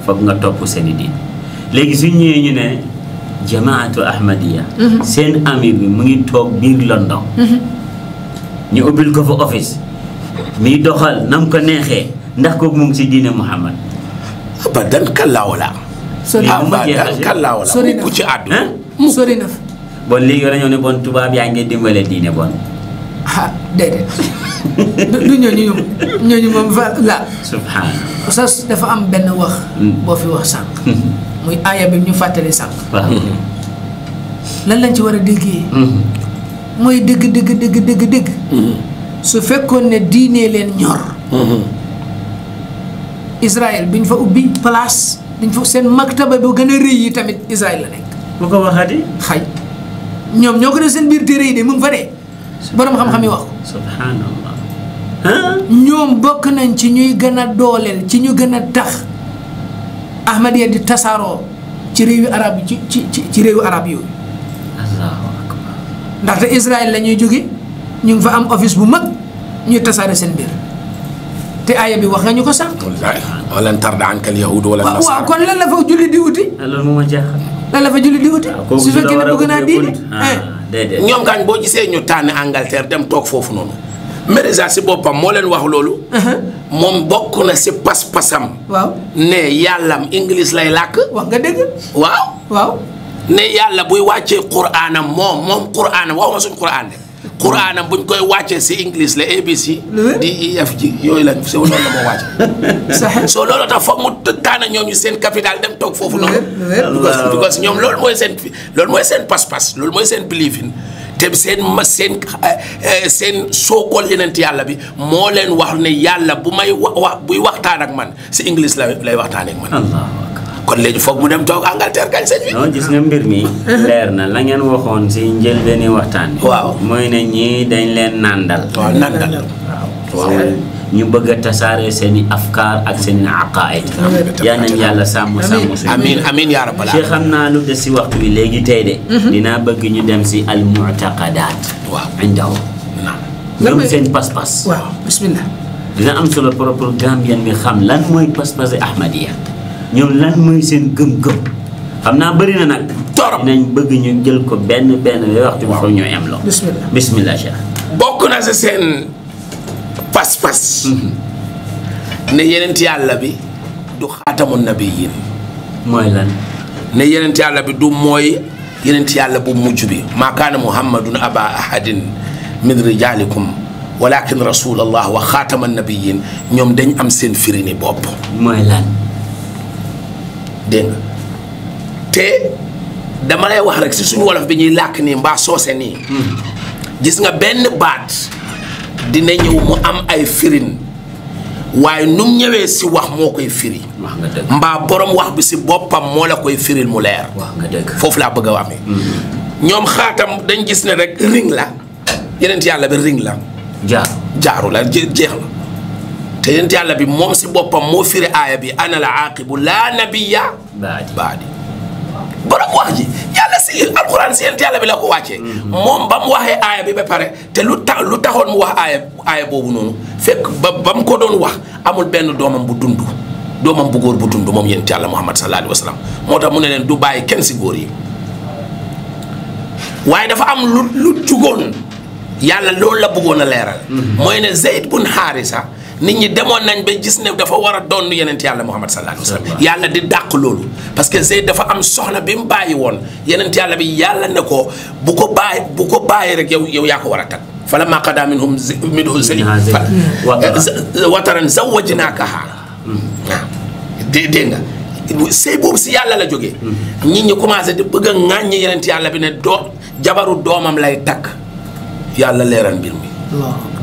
foog nga topp seeni diin léegi su ñëwee ñu ne jamaatu ahmadiya seen amir bi mu ngi toog biir London ñu ubbil ko fa office miy doxal nam ko neexee ndax kooku mu ngi si diine Muhammad abadan kallaa wala sori abadan kallaa wala sori na ku ci àdduna sori na bon léegi war nañoo ne bon tubaab yaa ngi dimbale diine bon ah déedéet du ñooñu moom va la subhanallah oustaz dafa am benn wax boo fi wax sànq muy aaya bi ñu fàttali sànq waaw lan lañ ci war a déggee mooy dëgg su fekkoon ne diine leen ñor Israël bi ñu fa ubbi place bi ñu fa seen maktaba bu gën a rëy yi tamit Israël la nekk bu ko waxati xay ñoom ñoo ko def seen biir téere yi de mu ngi fa dee borom xam-xam yi wax ko subhanallah ñoom bokk nañ ci ñuy gën a dooleel ci ñu gën a tax Ahmadiyya di tasaaroo ci réewi arab yi ci réewi arab yooyu allahu akbar ndaxte Israël la ñuy jóge ñu ngi fa am office bu mag ñuy tasaare seen biir te aaya bi wax nga ñu ko sànq. wallaahi walan tarda anka al yahud wala nasara waaw kon lan la fa julli di uti. loolu moo ma jaaxal. lan la fa julli di uti. su fekkee ne bëgg naa diine déedéet ñoom gaañ boo gisee ñu tànn Angleterre dem toog foofu noonu Merisa si boppam moo leen wax loolu. moom bokk na si pas-pasam. waaw ne yàllam English lay làkk. wax nga dëgg. waaw. ne yàlla buy wàccee quraanam moom quraanam waxuma suñu quraan de. quraanam buñ koy wàccee si English la ABC. D E F G yooyu la si loolu la moo wàcce. soo loolu tax foog mu tànn ñooñu seen capital dem toog foofu noonu. because ñoom loolu mooy seen pas-pas loolu mooy seen beliefin te seen sookool yeneen yàlla bi moo leen wax ne yàlla bu may buy waxtaan ak man si English lay waxtaanee ak man. kon léegi foog mu dem toog Angleterre kañ sëñ bi. non gis nga mbir mi. leer na la ngeen waxoon si njëlbeeni waxtaan bi. waaw mooy ne ñii dañ leen nàndal. waaw nàndal. waaw ñu bëgg a tasaare seen i afkaar ak seen i aqaid. yaa nañ yàlla sàmm suñu. amiin yaa rabbal aalamiin. xam naa lu des si waxtu bi léegi tey de. dinaa bëgg ñu dem si al mu'taqadaat. waaw indaw. ñoom seen pas-pas. waaw bismillah. dina am solo pour Gambien bi xam lan mooy pas-pas Ahmadiyya. ñoom lan mooy seen gëm-gëm xam naa bëri na nag. torop dinañ bëgg ñu jël ko benn waxtu bi foog ñoo am loo. bismillah Cheikh. bokk na si seen pas-pas. ne yenent yàlla bi du xaatamun nabiyyin. mooy lan. ne yenent yàlla bi du mooy yenent yàlla bu mujj bi. maa kaana muhammadun aba ahadin min rijalikum walakin rasulallah wa xaataman nabiyyin ñoom dañ am seen firini bopp. mooy lan. dégg nga te dama lay wax rek si suñu wolof bi ñuy làkk nii mbaa soose nii. gis nga benn baat dina ñëw mu am ay firin waaye nu mu ñëwee si wax moo koy firi. wax nga dëgg. mbaa borom wax bi si boppam moo la koy firil mu leer. wax nga dëgg. foofu laa bëgg a wax. ñoom xaatam dañ gis ne rek ring la yeneen yàlla bi ring la. jaaru la jeex na. te yent yàlla bi moom si boppam moo firi aaya bi ana la aaqibu laa nabiya baadi borom wax ji yàlla si alquran si yent yàlla bi la ko wàccee. moom ba mu waxee aaya bi ba pare te lu taxoon mu wax aaya boobu noonu fekk ba mu ko doon wax amul benn doomam bu dund doomam bu góor bu dund moom yent yàlla Muhammad sallallahu alayhi wa sallam moo tax mu ne leen du bàyyi kenn si góor yi waaye dafa am lu jugoon yàlla loolu la bëggoon a leeral. mooy ne Zayd bun Haarisa nit ñi demoon nañ ba gis ne dafa war a doon yenent yàlla Muhammad sallallahu alayhi wa sallam yàlla di dàq loolu parce que Zayd dafa am soxna bi mu bàyyi woon yenent yàlla bi yàlla ne ko bu ko bàyyi rek yow yaa ko war a tag falammaa qadaa minhum wataran zawwajnaakaha waaw dégg nga sëy boobu si yàlla la jógee nit ñi commencé di bëgg a ŋàññi yeneen yàlla bi ne jabaru doomam lay takk yàlla leeral mbir mi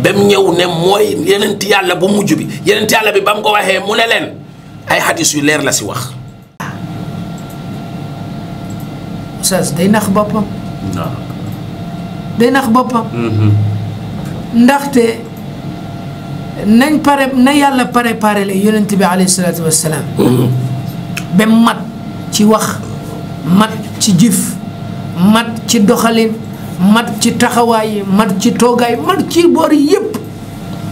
ba mu ñëw ne mooy yeneen yàlla bu mujj bi yeneen yàlla bi ba mu ko waxee mu ne leen ay hadis yu leer la si wax. Oustaz day nax boppam. day nax boppam. ndaxte nañ pare na yàlla préparé la yonent bi alayhi salaatu wa salaam. ba mat ci wax mat ci jëf mat ci doxalin mat ci taxawaay mat ci toogaay mat ci boor yépp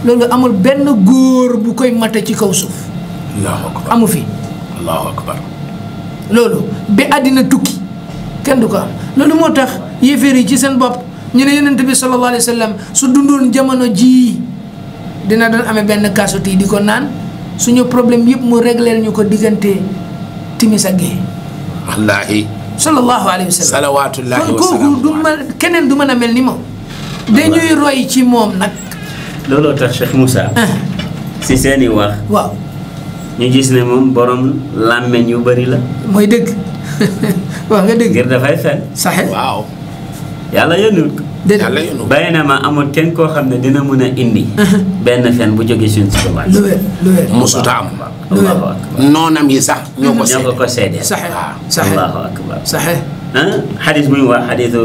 loolu amul benn góor bu koy mate ci kaw suuf. allahu akbar amu fi. allahu akbar loolu ba àddina tukki kenn du ko am loolu moo tax yéeféer yi ci seen bopp ñu ne yonent bi sallallahu alayhi wa sallam su dundoon jamono jii dina doon amee benn kaasu tii di ko naan suñu problème yëpp mu régleel ñu ko diggante timis ak gee. wallaahi. sallallahu alayhi wa sallam. salawaatullaahi wa kooku du ma keneen du mën a mel ni moom. dañuy roy ci moom nag. looloo tax Cheikh Moussa. si seeni wax. waaw. ñu gis ne moom borom làmmeñ yu bëri la. mooy dëgg wax nga dëgg. ngir dafay fen. saxe waaw. yàlla yónnuwut ko. yàlla yónnu bàyyi na ma amul kenn koo xam ne dina mën a indi. benn fen bu jógee suñ si domaine. lu wér lu wér. musuta am. allahu akbar. noonam yi sax ñoo ko seede. saxe waaw. saxe allahu akbar. saxe. xadis bu ñu wax xadisu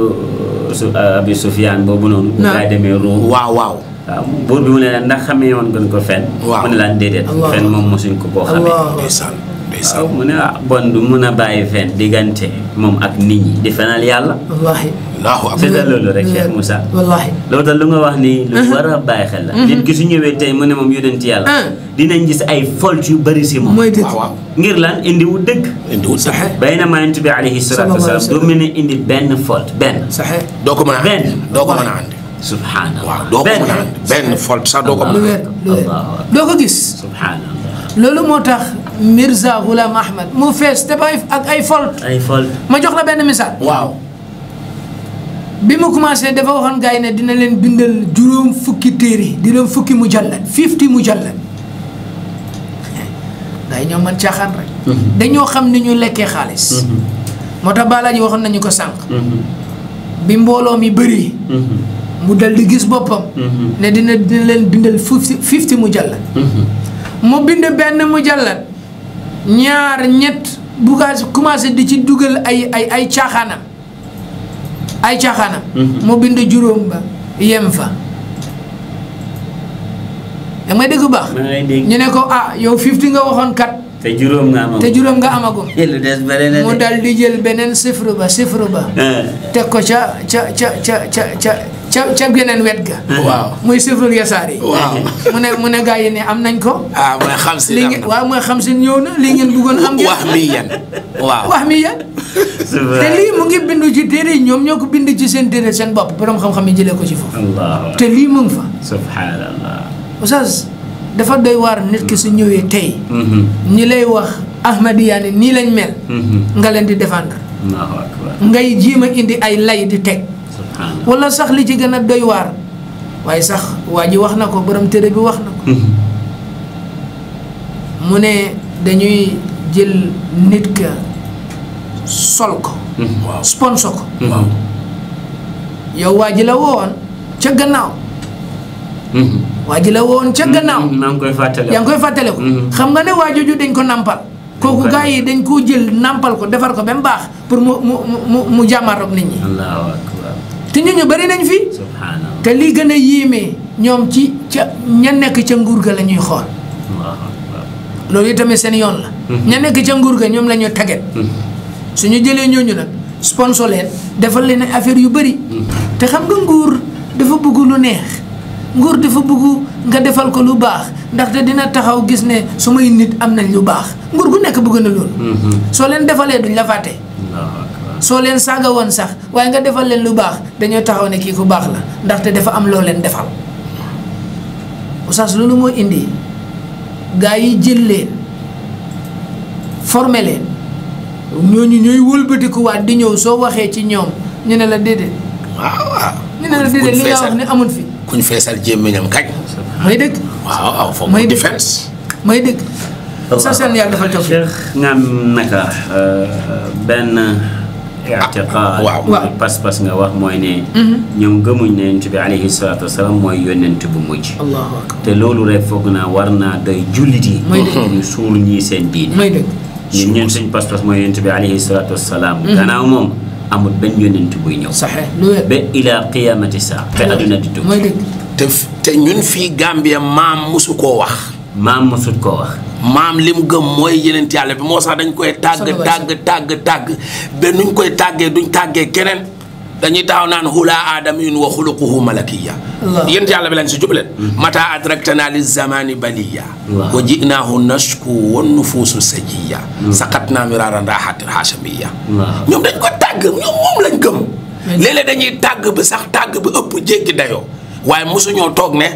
Abi Sufyaan boobu noonu. bu ngay demee Ruum. waaw waaw. waaw buur bi mu ne la ndax xamee woon gën ko fen. waaw mu ne laan déedéet. fen moom mosuñ ko koo xamee. ndeysaan ndeysaan. waaw mu ne bon du mun a bàyyi fen diggante moom ak nit ñi di fenal yàlla. wallaahi. allahu akbar. c'est loolu rek Cheikh Moussa. wallaahi. loolu tax lu nga wax ni lu war a bàyyi xel la. nit ki su ñëwee tey mu ne moom yonent yàlla. dinañ gis ay fautes yu bëri si moom. mooy dëgg. waaw waaw. ngir lan indiwul dëgg. indiwul sax. bay na Yonent bi alayhi salaatu wa salaam doo mën a indi benn faute benn. saxe. doo ko mën a andi. benn. doo ko mën a andi. subhanallah. waaw doo ko mën a andi. benn faute sax doo ko mën lu a wér andi. lu wér doo ko gis. subhanallah. loolu moo tax Mirza Ghulam Ahmad mu fees te ba ak ay faute. ay faute. ma jox la benn misaal. waaw. bi mu commencé dafa waxoon gars yi ne dina leen bindal juróom fukki téere di leen fukki mujallad 50 mujallad gars yi ñoo mën caaxaan rek. dañoo xam ni ñu lekkee xaalis. moo tax Balaji waxoon nañu ko sànq. bi mbooloo mi bëri. mu dal di gis boppam. ne dina leen bindal 50 mujallad. mu bind benn mujallad ñaar ñett bu commencé di ci dugal ay caaxaanam. ay caaxaanam. mu bind juróom ba yem fa. da may dégg baax. ñu ne ko yow 50 nga waxoon kat. te juróom nga amagum. lu des bëri na de. mu dal di jël beneen chiffre ba. teg ko ca geneen wet ga. waaw muy chiffre yasaar yi. waaw. mu ne gaa yi ne am nañ ko. mooy xam si lii ngeen waaw mooy xam si ñëw na lii ngeen bëggoon am. wax mi yan. waaw wax mi yan. te lii mu ngi bindu ci téere yi ñoom ñoo ko bind ci seen téere seen bopp borom xam-xam yi jëlee ko ci foofu. te lii mu ngi fa. subhanallah. Oustaz dafa doy waar nit ki su ñëwee tey. ñi lay wax Ahmadiyaani nii lañ mel. nga leen di défendre. allahu akbar. ngay jéem a indi ay lay di teg. wala sax li ci gën a doy waar waaye sax waa ji wax na ko borom téere bi wax na ko. mu ne dañuy jël nit ka sol ko. sponsor ko. yow waa ji la woon ca gannaaw. waa ji la woon ca gannaaw. maa ngi koy fàttale. yaa ngi koy fàttale ko. xam nga ne waa jooju dañ ko nampal. kooku gars yi dañ koo jël nampal ko defar ko ba mu baax pour mu jàmmarroog nit ñi. allahu akbar. te ñu bëri nañ fi. subhanallah. te li gën a yéeme ñoom ci ca ña nekk ca nguur ga la ñuy xool. allahu akbar. loolu itamit seen yoon la. ña nekk ca nguur ga ñoom la ñu taget. suñu jëlee ñooñu nag sponsor leen defal leen affaire yu bëri. te xam nga nguur dafa bëgg lu neex. nguur dafa bëgg nga defal ko lu baax ndaxte dina taxaw gis ne sumay nit am nañ lu baax nguur gu nekk bëgg na loolu. soo leen defalee duñ la fàtte. soo leen saaga woon sax waaye nga defal leen lu baax dañoo taxaw ne kii ku baax la ndaxte dafa am loo leen defal. Oustaz loolu moo indi gaa yi jël leen formé leen ñooñu ñooy wëlbatikuwaat di ñëw soo waxee ci ñoom ñu ne la déedéet. waaw waaw. ñu ne la déedéet li nga wax ne amul fi. kuñ feesal jémmiñam kañ. may dëgg. waaw foog may mu dëgg defense. may dëgg. sa seen yàlla dafa toog. Cheikh nga naka benn i'tiqaad waaw. pas-pas nga wax mooy ne ñoom gëmuñ ne yonent bi alayhi salaatu wasalaam mooy yonent bu mujj. allahu akbar. te loolu rek foog naa war naa doy jullit yi. Mooy dëgg. ñu suul ñii seen diine. may dëgg. ñun suñ pas-pas mooy yonent bi alayhi salaatu wasalaam. gannaaw moom amul benn yonent buy ñëw. saxe lu wér. ba ila qiyamati saa te adduna di tukki. mooy dëgg. te ñun fii Gambia maam musu koo wax. maam mosut koo wax. maam li mu gëm mooy yeneen yàlla bi moo sax dañ koy tàgg ba nuñ koy tàggee duñ tàggee keneen dañuy taxaw naan hula aadamiyun wa xuluquhu malakiya. yeneen yàlla bi lañ si jubleen. mata adraktana li zamani baliya. wa jinaahu nashku wan nufuusu sajiya. saqatna miraran rahatin hashamiya. ñoom dañ ko tàgg ñoom moom lañ gëm. léeg-léeg dañuy tàgg bi sax tàgg bi ëpp jéggi dayoo waaye mosuñoo toog ne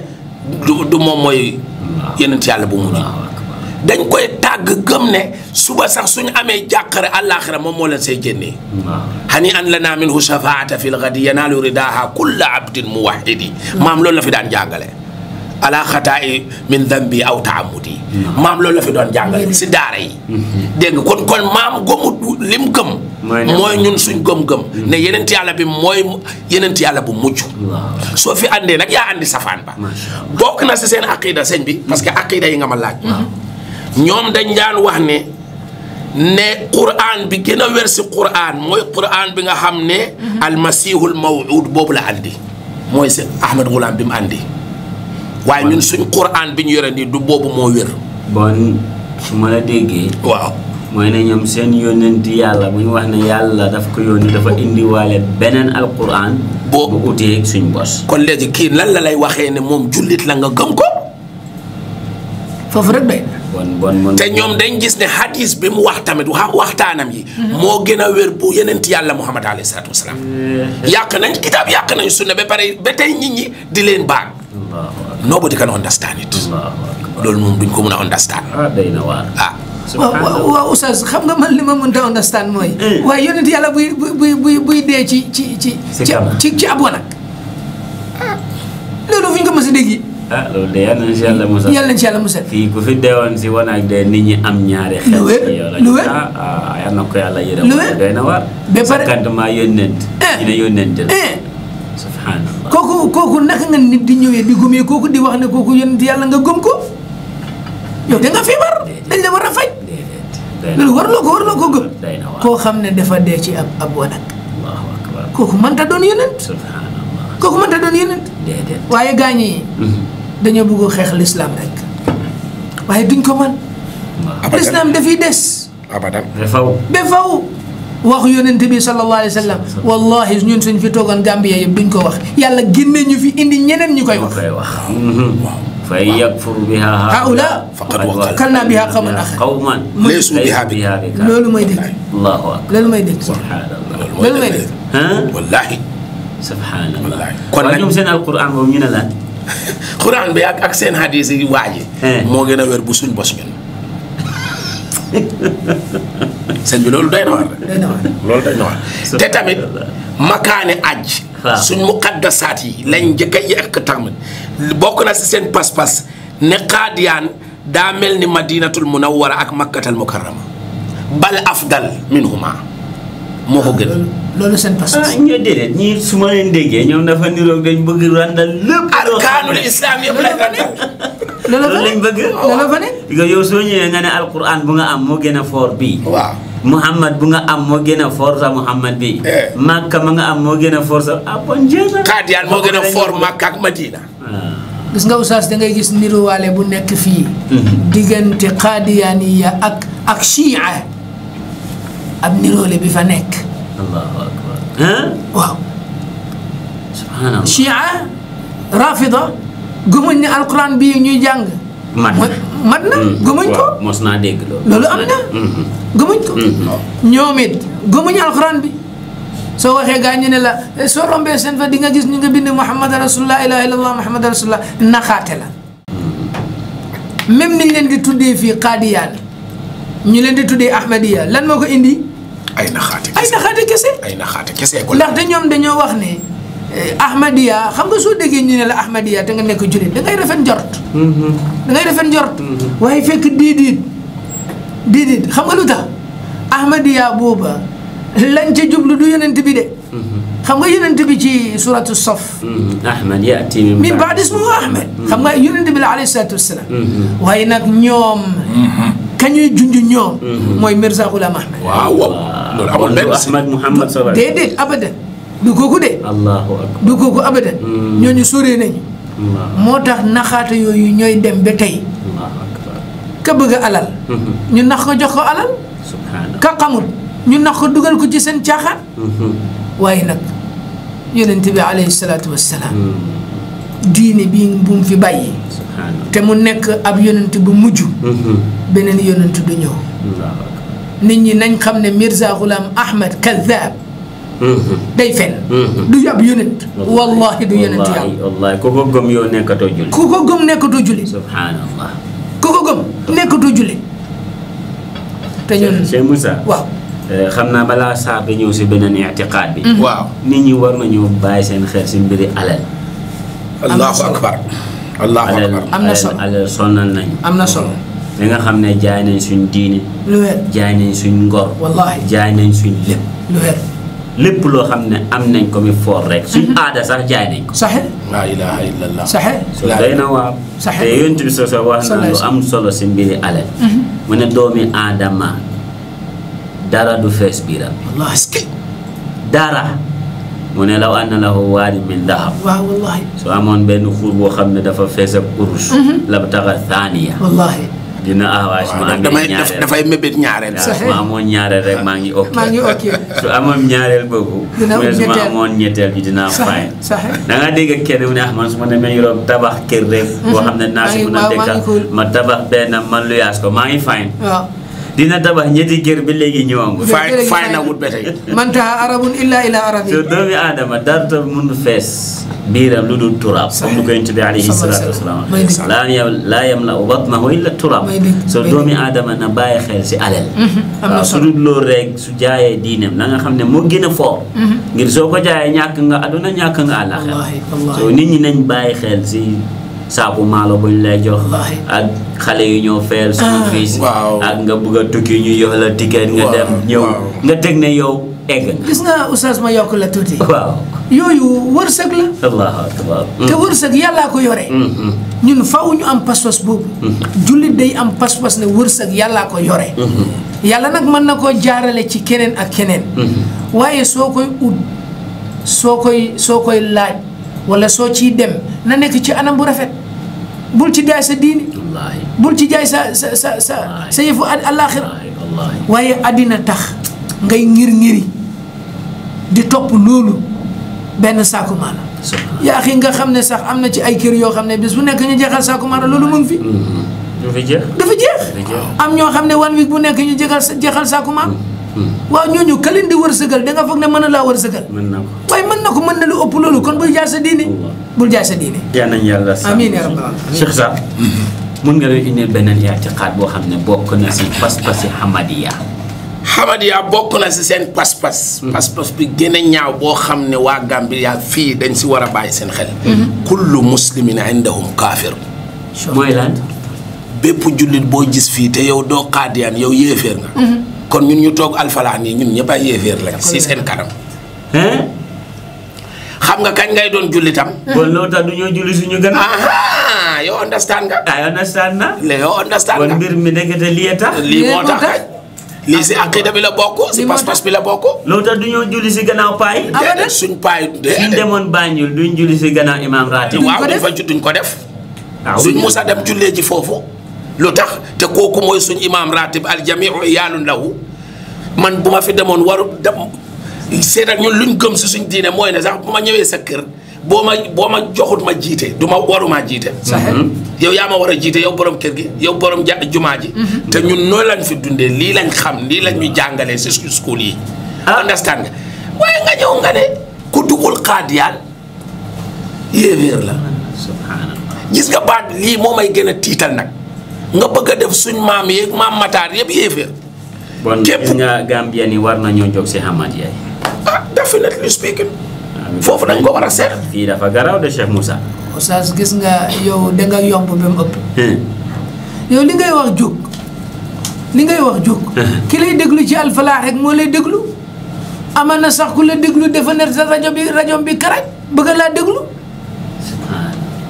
du moom mooy yeneen yàlla bu mu dañ koy tàgg gëm ne suba sax suñu amee jàqare àllaaxira moom moo leen say génnee. hani an lana minhu shafaata fi lgadi yanaalu ridaha kulla abdin muwahidi. maam loolu la fi daan jàngale. ala xataa'i min dambi aw taamudi. maam loolu la fi doon jàngale si daara yi. dégg nga kon maam gëmut lim gëm. mooy ñun suñ gëm-gëm. ne yenent yàlla bi mooy yenent yàlla bu mujj. soo fi andee nag yaa andi safaan ba. bokk na si seen aqida sëñ bi parce que aqida yi nga ma laaj. ñoom dañ daan wax ne Qur'an bi gën a wér si Qur'an mooy Qur'an bi nga xam ne. almasihul maw'ud boobu la andi. mooy si Ahmed Ghulam bi mu andi. waaye ñun suñ Qur'an bi ñu yore nii du boobu moo wér. bon su ma la déggee. waaw. mooy ne ñoom seen yónnenti yàlla bu ñu wax ne yàlla daf ko yónni dafa indiwaale beneen alquran. bu uteeg suñ bos. kon léegi kii lan la lay waxee ne moom jullit la nga gëm ko. foofu rek day. bon te ñoom dañ gis ne hadis bi mu wax tamit waxtaanam yi. moo gën a wér bu yenenti yàlla Muhammad alayhi salaatu wasalaam. yàq nañ kitaab yàq nañ sunna ba pare ba tey nit ñi di leen baag. nobody can understand it. loolu moom duñ ko mën a understand. day na waar. waaw oustaz xam nga man li ma mënta understand mooy. waaye yonent yàlla buy dee ci ab wanag. loolu fu ñu ko mës a dégg. loolu de yàlla nañ si yàlla musal. yàlla nañ si yàlla musal. fii ku fi deewoon si wanag de nit ñi am ñaari xel. lu wér yal na ko yàlla yërëm. lu wér day na waar. ba pare sakkantement yónnent. dina yónnent la. subhanallah. kooku naka nga nit di ñëwee di gëmee kooku di wax ne kooku yonent yàlla nga gëm ko. yow da nga feebar. dañ la war a faj. loolu warloo ko gëm. koo xam ne dafa dee ci ab wanag. allahu akbar. kooku mënta doon yonent. subhanallah. kooku mënta doon yonent. déedéet. waaye gaañ yi dañoo bëgg xeex l'islam rek waaye duñ ko mën. l'islam dafiy des. abadan ba faw waxu yonent bi sallallahu alayhi wa sallam wallahi ñun suñ fi toogoon Gambia yëpp duñ ko wax yàlla génne ñu fi indi ñeneen ñu koy wax. fa yakfur biha haula faqad wakkalna biha qawman laysu biha loolu may dégg. allahu akbar. loolu may dégg. subhanallah. loolu may dégg. wallahi. subhanallah. kon nag ñoom seen alquran boobu ñu ne lan. Quran bi ak seen hadis yi waaji moo gën a wér bu suñ bos ñun. sëñ bi loolu day na war loolu day na war te tamit makaane aj suñ muqaddasaat yi lañ njëkk a yekk tamit bokk na si seen pas-pas ne Qaadiyaan daa mel ni madinatul munawwara ak makkatal mukarrama bal afdal minhuma moo ko gën. loolu seen pas-pas. ñoo déedéet ñii su ma leen déggee ñoom dafa niroog dañ bëgg randal lépp. arkaanul islam yëpp lay randal. loolu lañ bëgg. loolu fa ne. yow soo ñëwee nga ne alquran bu nga am moo gën a fort bii. waaw. Muhammad bu nga am moo gën a fort sa Muhammad bi. Makka ma nga am moo gën a fort sa bon jéem. Qaadiyaan moo gën a fort Makka ak Madina. gis nga oustaz da ngay gis niruwaale bu nekk fii. diggante Qaadiyaaniya ak Shia. ab niroole bi fa nekk. allahu akbar. waaw. subhanallah. Shia Rafida gëmuñ ne alquran bii ñuy jàng. mat na gëmuñ ko. mos naa dégg loolu. loolu am na. gëmuñ ko. ñoom it gëmuñ alquran bi. soo waxee gaa ñu ne la soo rombee seen fa di nga gis ñu nga bind Muhammad rasulullah ilaha illallah Muhammad rasulullah naxaate la. même niñ leen di tuddee fii Qaadiyaan ñu leen di tuddee Ahmadiya lan moo ko indi. ay naxaate kese. ay naxaate kese ko. ndaxte ñoom dañoo wax ne Ahmadiya xam nga soo déggee ñu ne la Ahmadiya te nga nekk jullit da ngay rafet njort. da ngay rafet njort. waaye fekk déedéet xam nga lu tax Ahmadiya booba lañ ca jublu du yonent bi de. xam nga yonent bi ci suratu Saf. Ahmad yaati min ba'di ismuhu Ahmad. xam nga yonent bi la alayhi salaatu wasalaam. waaye nag ñoom. kañuy junj ñoom. mooy Mirza Ghulam Ahmad. waaw loolu amul benn Ahmad Muhammad sallallahu alayhi déedéet abadan du kooku de. Allahu akbar. du kooku abadan. ñooñu soree nañu. moo tax naxaata yooyu ñooy dem ba tey. Allahu akbar. ka bëgg alal. ñu nax ko jox ko alal. subhanallah. ka xamul ñu nax ko dugal ko ci seen caaxaan. waaye nag yonent bi alayhi salaatu wassalaam. diine bi bu mu fi bàyyi. subhanallah. te mu nekk ab yonent bu mujj. beneen yonent du ñëw. Allahu akbar. nit ñi nañ xam ne Mirza Ghulam Ahmad kaddaab. day fen. du ab yonent. wallahi du yonent yàlla. wallahi ku ko gëm yow nekkatoo jullit. ku ko gëm nekkatoo jullit. subhanallah. ku ko gëm nekkatoo jullit. te ñun Cheikh Moussa. waaw. xam naa balaa saar da ñëw si beneen i'tiqaad bi. waaw. nit ñi war nañu bàyyi seen xel si mbiri alal. allahu akbar. allahu akbar. am na solo alal sonnal nañu. am na solo. da nga xam ne jaay nañ suñ diine. lu wér. jaay nañ suñ ngor. wallahi jaay nañ suñ lépp. lu wér. lépp loo xam ne am nañ ko mi foor rek. suñ aada sax jaay nañ ko. saxe laa ilaha illallah. saxe so day na waaw. saxe te yonent bi soo wax na lu am solo si mbiri alal. mu ne doomi aadama dara du fees biiram. wallahi dara. mu ne law anna lahu waadi min dahab. waaw wallahi soo amoon benn xuur boo xam ne dafa fees ak urus. la taxa thaniya. wallahi dina awaas ma amee ñaareel dafay mébét ñaareel. waaw ma amoon ñaareel rek maa ngi ok. maa ngi ok. su amoon ñaareel boobu. dina am su ma ñetteel. amoon ñetteel bi dinaa fay. saxe da nga dégg kenn mu ne ah man su ma demee Europe tabax kër rek. boo xam ne naa si mën a maa ngi dëkkal cool. ma tabax benn man luyaas ko maa ngi fay. waaw. dina tabax ñetti kër bi léegi ñëwagul. fay na wut ba tey. man taha arabun illa ila arabi. so doomi aadama darta mun fees biiram lu dul turaab. comme ni ko yonent bi alayhi salaatu wasalaam. may dégg. laa yamla'u batnahu illa turaab. may dégg. so doomi aadama na bàyyi xel si alal. am na waaw su solo. dul loolu rek su jaayee diineem na nga xam ne moo gën a fort. ngir soo ko jaayee ñàkk nga aduna ñàkk nga àllaxira. wallahi wallahi. so nit ñi nañ bàyyi xel si saaku maalo buñ lay jox. Wallaahi. ak xale yu ñoo fayal school fees. waaw. ak nga bugg a tukki ñu jox la ticket nga waaw, dem ñëw. waaw. nga teg ne yow egg nga. gis nga oustaz ma yokk la tuuti. waaw. yooyu wërsëg la. allahu akbar. te wërsëg yàllaa ko yore. ñun faw ñu am pas-pas boobu. jullit day am pas-pas ne wërsëg yàllaa ko yore. yàlla nag mën na koo jaarale ci keneen ak keneen. waaye soo koy ut soo koy laaj wala soo ciy dem na nekk ci anam bu rafet bul ci jaay sa diini. wallaahi. bul ci jaay sa yëfu àllaaxira. wallaahi. waaye àddina tax ngay ngir di topp loolu benn saaku maana. yaa xi nga xam ne sax am na ci ay kër yoo xam ne bis bu nekk ñu jeexal saaku maana loolu mu ngi fi. du fi jeex. dafa jeex. am ñoo xam ne 1 week bu nekk ñu jeexal saaku maana. waaw ñooñu ka leen di wërsëgal da nga foog ne mën na laa wërsëgal. mën na ko. waaye mën na ko mën na lu ëpp loolu kon bul jaay sa diine. bul jaay sa diine. yaa nañ yàlla sàmm. amiin yaa rabbal aalamiin. Cheikh Sa. mun nga leen indil beneen i'tiqaad boo xam ne bokk na si pas-pasi Hamadiya. Hamadiya bokk na si seen pas-pas. pas-pas bi gën a ñaaw boo xam ne waa Gambia fii dañ si war a bàyyi seen xel. kullu muslimin indahum kaafir. mooy lan. bépp jullit boo gis fii te yow doo qaadiyaan yow yéeféer nga. kon ñun ñu toog alfalaan yi ñun ñëpp ay yéeféer lañ si seen kanam. xam nga kañ ngay doon jullitam. bon loolu tax du ñoo julli suñu gën. aha yow understand nga. I understand na. yow understand bon nga. mbir mi nekkate lii tax. lii moo tax kay. lii si aqida bi la bokk si pas-pas bi la bokk. loolu tax du ñoo julli si gannaaw paay. déedéet suñ paay suñ déedéet. demoon Banjul duñ julli si gannaaw imam ratib. waaw duñ ko def. waaw suñ musa dem jullee ji foofu. lu tax te kooku mooy suñ imam ratib aljamiu iyaalun lahu man bu ma fi demoon waru dem seetal ñun luñ gëm si suñ diine mooy ne sax bu ma ñëwee sa kër boo ma joxut ma jiite waruma jiite. yow yaa ma war a jiite yow borom kër gi yow borom jumaa ji. te ñun noonu lañ fi dundee lii lañ xam lii lañ ñu jàngalee si school yi. understand nga waaye nga ñëw nga ne ku duggul xaadiyaan yéeféer la. gis nga baat lii moo may gën a tiital nag nga bëgg a def suñ maam yeeg maam mataar yëpp yéeféer. bon gis nga Gambien yi war nañoo jóg si Hamadiya yi. definitely speaking. foofu dañ ko war a seet. fii dafa garaaw de Cheikh Moussa. Oustaz gis nga yow da nga yomb ba mu ëpp. yow li ngay wax jóg ki lay déglu ci Alfalaax rek moo lay déglu aman na sax ku la déglu dafa ne sa rajo bi karaj bëgg laa déglu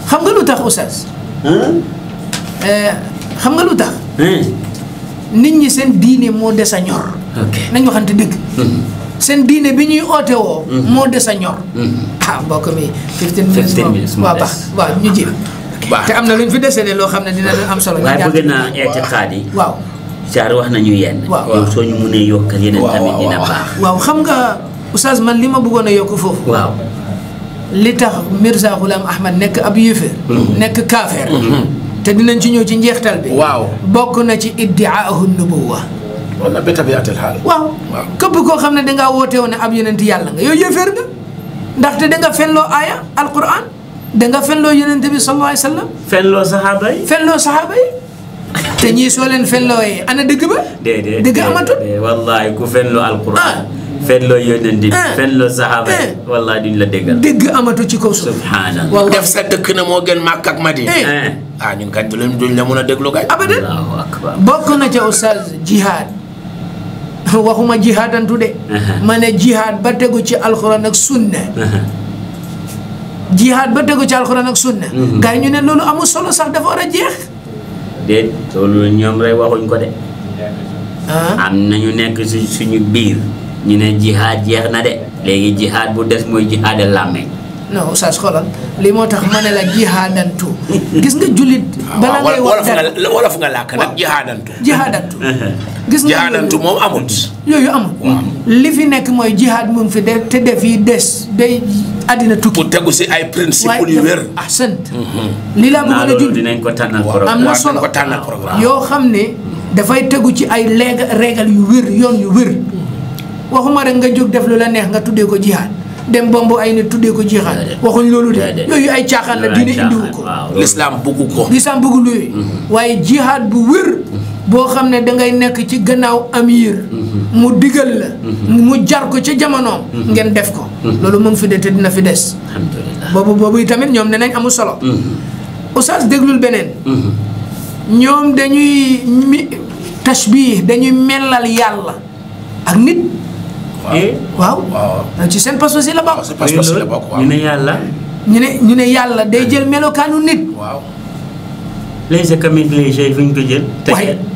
xam nga lu tax Oustaz xam nga lu tax nit ñi seen diine moo des a ñor nañ waxante dëgg seen diine bi ñuy oote woo moo des a ñor mbokk mi 15 minutes waaw baax waaw ñu ji te am na lu ñu fi desee loo xam ne dina am solo waaye bëgg naa itiqaad yi waaw Saar wax nañu yenn yow soo ñu mënee yokkal yeneen tamit dina baax waaw xam nga Oustaz man li ma bëggoon a yokk foofu waaw li tax Mirza Ghulam Ahmad nekk ab yéeféer nekk kaafeer te dinañ ci ñëw ci njeextal bi waaw bokk na ci iddiaahu nubuwa wala bi tabiatil xaal waaw képp koo xam ne dangaa woote woon ne ab yonent yàlla nga yow yéeféer nga ndaxte danga fenloo aaya alquran danga fenloo yonent bi sallallahu alayhi wa sallam fenloo saxaaba yi te ñii soo leen fenlooyee ana dëgg ba dëgg amatul wallahi ku fenloo alquran fenloo yonent bi fenloo saxaaba yi wallahi duñ la déggal dëgg amatu ci kaw suuf subhanallah def sa dëkk na moo gën Makka ak Madina ñun kat duñ la mën a déglu kay abadan allahu akbar bokk na ca Oustaz jihaad waxuma jihaadantu de ma ne jihaad ba tegu ci alxuraan ak sunna jihaad ba tegu ci alxuraan ak sunna gars yi ñu ne loolu amul solo sax dafa war a jeex déet loolu ñoom rek waxuñ ko de am nañu nekk suñu biir ñu ne jihaad jeex na de léegi jihaad bu des mooy jihaad làmmeñ non Oustaz xoolal lii moo tax ma ne la jihaadantu gis nga jullit balaa ngay wax wolof nga làkk nag jihaadantu gis nga jihaadantu moom amut yooyu amut li fi nekk mooy jihaad mu ngi fi de te def yi des day àddina tukki bu tegu si ay principe yu wér ahsant lii laa bëggoon a junj dinañ ko tànnal programme am na solo yoo xam ne dafay tegu ci ay régal yu wér yoon yu wér waxuma rek nga jóg def lu la neex nga tuddee ko jihaad dem bomb ay nit tuddee ko jihaad waxuñ loolu de yooyu ay caaxaan la diine indiwu ko l'islam bëggu ko yooyu waaye jihaad bu wér boo xam ne dangay nekk ci gannaaw amir mu digal la mu jar ko ca jamonoom ngeen def ko loolu mu ngi fi de te dina fi des alhamdulillah boobu tamit ñoom ne nañ amul solo Oustaz déglul beneen ñoom dañuy tashbih dañuy melal yàlla ak nit waaw ci seen pas-pas yi la bokk ñu ne yàlla ñu ne yàlla day jël melokaanu nit laysa kamithlihi shay fu ñu ko jël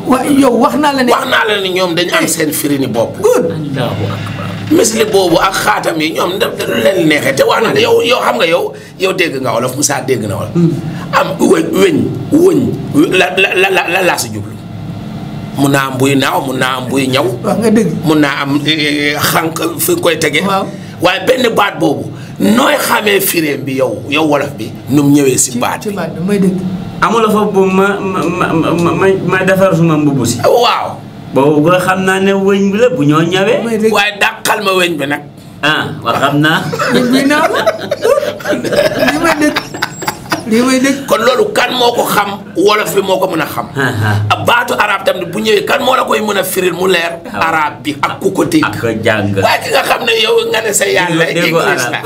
waaye yow wax naa la ne ñoom dañu am seen firini bopp good allahu akbar misli boobu ak xaatam yi ñoom da leen neexee te wax na yow xam nga yow dégg nga wolof Moussa dégg na wolof am wëñ la laa si jublu mun naa am buy naaw mun naa am buy ñaw wax nga dëgg mun naa am xànq fi nga koy tege waaye benn baat boobu nooy xamee firéem bi yow wolof bi nu mu ñëwee si baat bi mooy dëgg amula foofu bu ma defar suma mbubb si waaw boobu nga xam naa ne wëñ bi la bu ñoo ñawee waaye dàqal ma wëñ bi nag wax xam naa buy naaw lii may dëgg kon loolu kan moo ko xam wolof bi moo ko mën a xam baatu arab tamit bu ñëwee kan moo la koy mën a firil mu leer arab bi ak ku ko dégg ak jàng waaye ki nga xam ne yow nga ne sa yàlla english la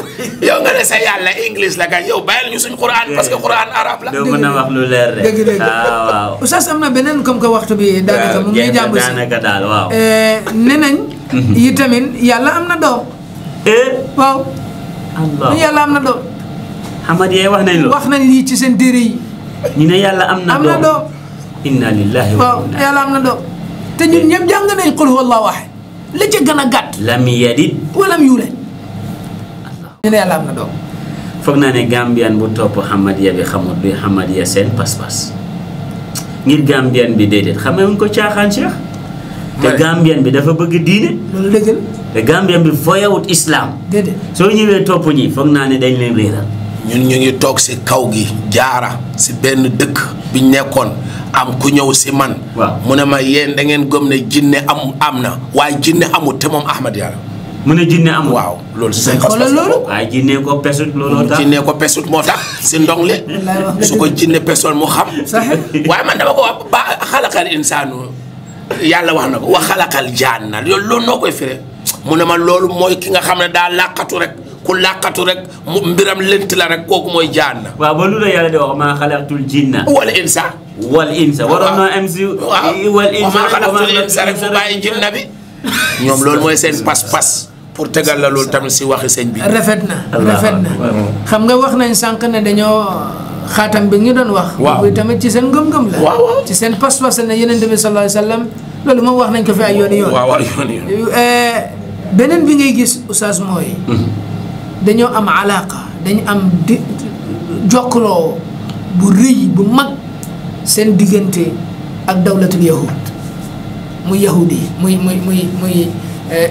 yow nga ne sa yàlla english la kan yow bàyyil ñu suñ quran parce que quran arab la doo mën a wax lu leer rek dëgg waaw Oustaz am na beneen comme que waxtu bi daanaka mu ngi jàmb si daanaka daal waaw ne nañ yi tamit yàlla am na doom waaw yàlla am na doom Hamad yee wax nañ loolu wax nañ lii ci seen téere yi ñu ne yàlla am na doom inna lillahi waaw yàlla am na doom te ñun ñëpp jàng nañ qul huwallahu ahad la ca gën a gàtt lam yalid walam yuulad ñu ne yàlla am na doom foog naa ne Gambian bu topp Hamadiya bi xamul luy Hamadiya seen pas-pas ngir Gambian bi déedéet xamee wuñ ko caaxaan Cheikh te Gambian bi dafa bëgg diine loolu dëgg la te Gambian bi foyawut islam déedéet soo ñëwee topp ñi foog naa ne dañ leen réeral ñun ñu ngi toog si kaw gi jaara si benn dëkk biñ nekkoon am ku ñëw si man mu ne ma yéen da ngeen gëm ne jinne am na waaye jinne amut te moom Ahmad Yàlla mu ne jinne amut waaw loolu si seen xoolal loolu waaye jinne ko pesut looloo tax jinne ko pesut moo tax si ndong li su ko jinne pesoon mu xam waaye man dama ko wax ba xalaqal insaanu yàlla wax na ko wa xalaqal jaanna loolu noo koy firee mu ne ma loolu mooy ki nga xam ne daa làqatu rek ku làqatu rek mu mbiram lënt la rek kooku mooy jaan na. waaw ba lu la yàlla di wax maa xalaqtul jinna wal insa. waroon na am si. wal insa maa xalaqtul insa rek mu bàyyi jinna bi. ñoom loolu mooy seen pas-pas pour tegal la loolu tamit si waxi sëñ bi. rafet na xam nga wax nañ sànq ne dañoo xaatam bi ñu doon wax. waaw bu tamit ci seen ngëm-ngëm la. waaw ci seen pas-pas ne Yonent bi sallallahu alayhi wa sallam loolu moom wax nañ ko fi ay yooni yoon. waaw yooni yoon. beneen bi ngay gis oustaz mooy. dañoo am alaaka dañu am di jokkaloo bu rëy bu mag seen diggante ak dawlatul yahud muy yahudi muy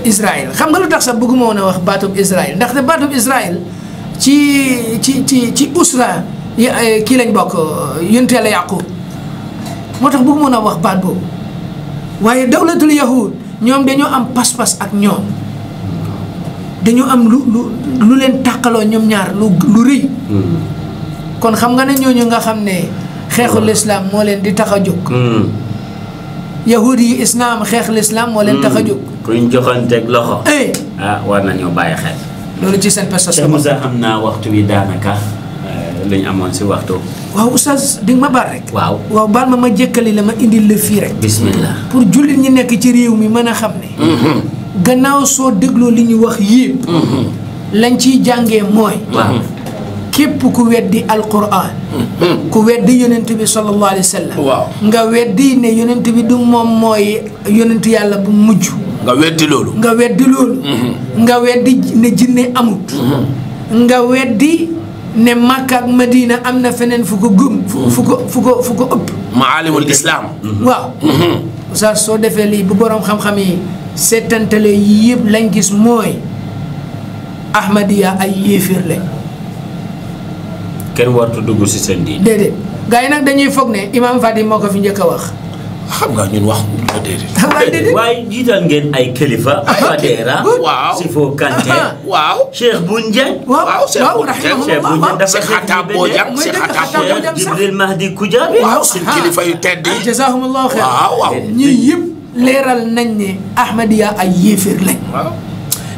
Israël xam nga lu tax sax bëgguma woon a wax baatub Israël ndaxte baatub Israël ci usra kii lañ bokk yonent Yàlla Yaqub moo tax bëgguma woon a wax baat boobu waaye dawlatul yahud ñoom dañoo am pas-pas ak ñoom dañoo am lu leen tàqaloo ñoom ñaar lu rëy kon xam nga ne ñooñu nga xam ne xeexul islam moo leen di tax a jóg yahudi yi islam xeex l'islam moo leen tax a jóg kuñ joxanteeg loxo war nañoo bàyyi xel loolu ci seen pas-pas Cheikh Moussa xam naa waxtu wi daanaka lu ñu amoon si waxtu waaw oustaz di nga ma baal rek waaw baal ma jékkali la ma indil la fii rek bismillah pour jullit ñi nekk ci réew mi mën a xam ne gannaaw soo dégloo li ñu wax yépp lañ ciy jàngee mooy képp ku weddi alquran ku weddi yonent bi sallallahu alayhi wa sallam nga weddi ne yonent bi du moom mooy yonent yàlla bu mujj nga weddi loolu nga weddi ne jinne amut nga weddi ne Makka ak Madina am na feneen fu ko gëm fu ko ëpp maalimul islam waaw sa soo defee lii bu boroom xam-xam yi seetantale yi yëpp lañ gis mooy ahmadiya ay yéeféer lañ kenn wartu dugg si seen diine déedéet gars yi nag dañuy foog ne imam Fatim moo ko fi njëkk a wax xam nga ñun wax ko déedéet waaye jiital ngeen ay kilifa Fadera waaw Sifo Kanté waaw Cheikh Boundieng waaw Cheikh Boundieng dafa Cheikh Anta Bojang Cheikh Anta Bojang Jibril Mahdi Koudia waaw suñ kilifa yu tedd yi jazakumullahu xeer waaw ñii yëpp leeral nañ ne ahmadiya ay yéeféer lañ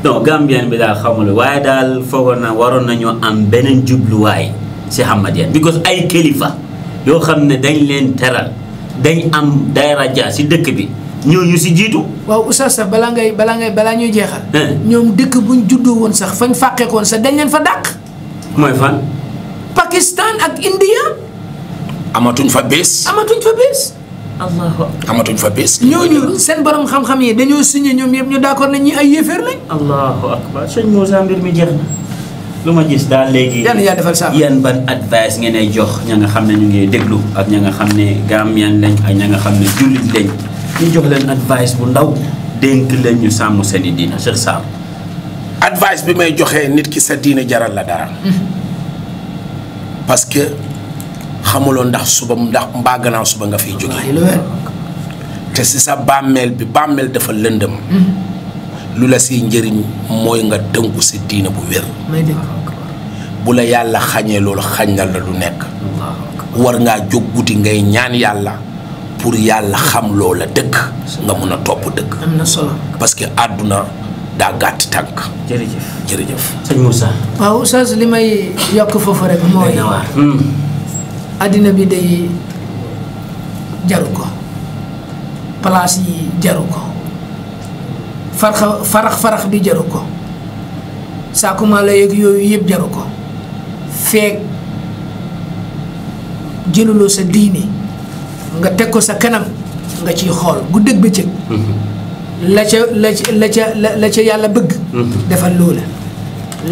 non Gambien bi daal xamul waaye daal foogoon na waroon nañoo am beneen jubluwaay si Ahmadiyya because ay kilifa yoo xam ne dañ leen teral dañ am daraja si dëkk bi ñooñu si jiitu. waaw oustaz sax balaa ñuy jeexal. ñoom dëkk buñ juddoo woon sax fañ fàqeekoon sax dañ leen fa dàq. mooy fan. Pakistan ak India. amatuñ fa bés. amatuñ fa bés. ñooñu seen borom xam-xam yi dañoo signé ñoom yëpp ñu d'accord nañ ñi ay yéeféer lañ. allahu akbar sëñ Moussa mbir mi jeex na. lu ma gis daal léegi yaa defal saa yan ban advice ngeen ay jox ña nga xam ne ñu ngi déglu ak ña nga xam ne Gambian lañ ak ña nga xam ne jullit lañ ñu jox leen advice bu ndaw dénk leen ñu sàmm seen i diina Cheikh Sarr. advice bi may joxee nit ki sa diina jaral la dara. parce que xamuloo ndax mbaa gannaaw suba nga fiy jóge te si sa bàmmeel dafa lëndëm. lu la siy njëriñ mooy nga tënku si diina bu wér. bu la yàlla xañee loolu xañal la lu nekk. war ngaa jóg guddi ngay ñaan yàlla pour yàlla xam loola dëgg nga mun a topp dëgg. am na solo parce que àdduna daa gàtt tànk. jërëjëf sëñ Moussa. waaw oustaz li may yokk foofu rek mooy. àddina bi day jaru ko place yi jaru ko. farax bi jaru ko saakuma la yeeg yooyu yëpp jaru ko feeg jëluloo sa diine nga teg ko sa kanam nga ciy xool guddeeg bëccëg la ca yàlla bëgg defal loola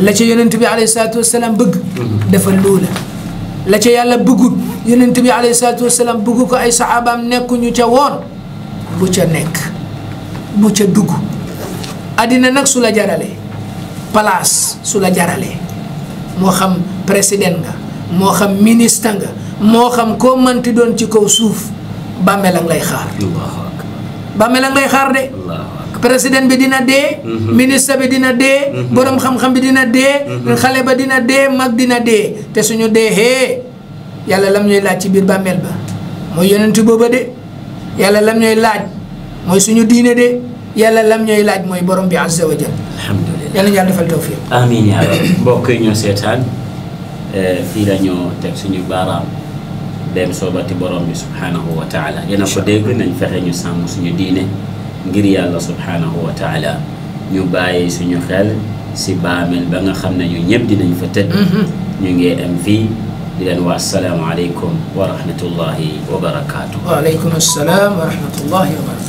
la ca yonent bi alayhi salaatu wasalaam bëgg defal loola la ca yàlla bëggul yonent bi alayhi salaatu wasalaam bëgg ko ay saxaabaam nekkuñu ca woon bu ca nekk bu ca dugg àddina nag su la jaralee place su la jaralee moo xam président nga moo xam ministre nga moo xam koo mënti doon ci kaw suuf bàmmeel ak lay xaar bàmmeel ak lay xaar de président bi dina dee ministre bi dina dee borom xam-xam bi dina dee xale ba dina dee mag dina dee te suñu dee hee yàlla lam ñuy laaj ci biir bàmmeel ba mooy yonent booba de yàlla lam ñuy laaj mooy suñu diine de yàlla lam ñooy laaj mooy borom bi azza wa jal alhamdulillah yàlla yàlla defal tawfiq. amiin yaa rabbi. mbokk yi ñoo seetaan fii la ñoo teg suñu baaraam dem soobati borom bi subhanahu wa taala yéen a ko dégg nañ fexe ñu sàmm suñu diine ngir yàlla subhanahu wa taala ñu bàyyi suñu xel si baamel ba nga xam ne ñu ñëpp dinañ fa tëdd. ñu ngi am fii di leen wax assalaamu aleykum wa rahmatullahi wa barakaatu. wa aleykum assalaam wa rahmatullahi wa barakaatu.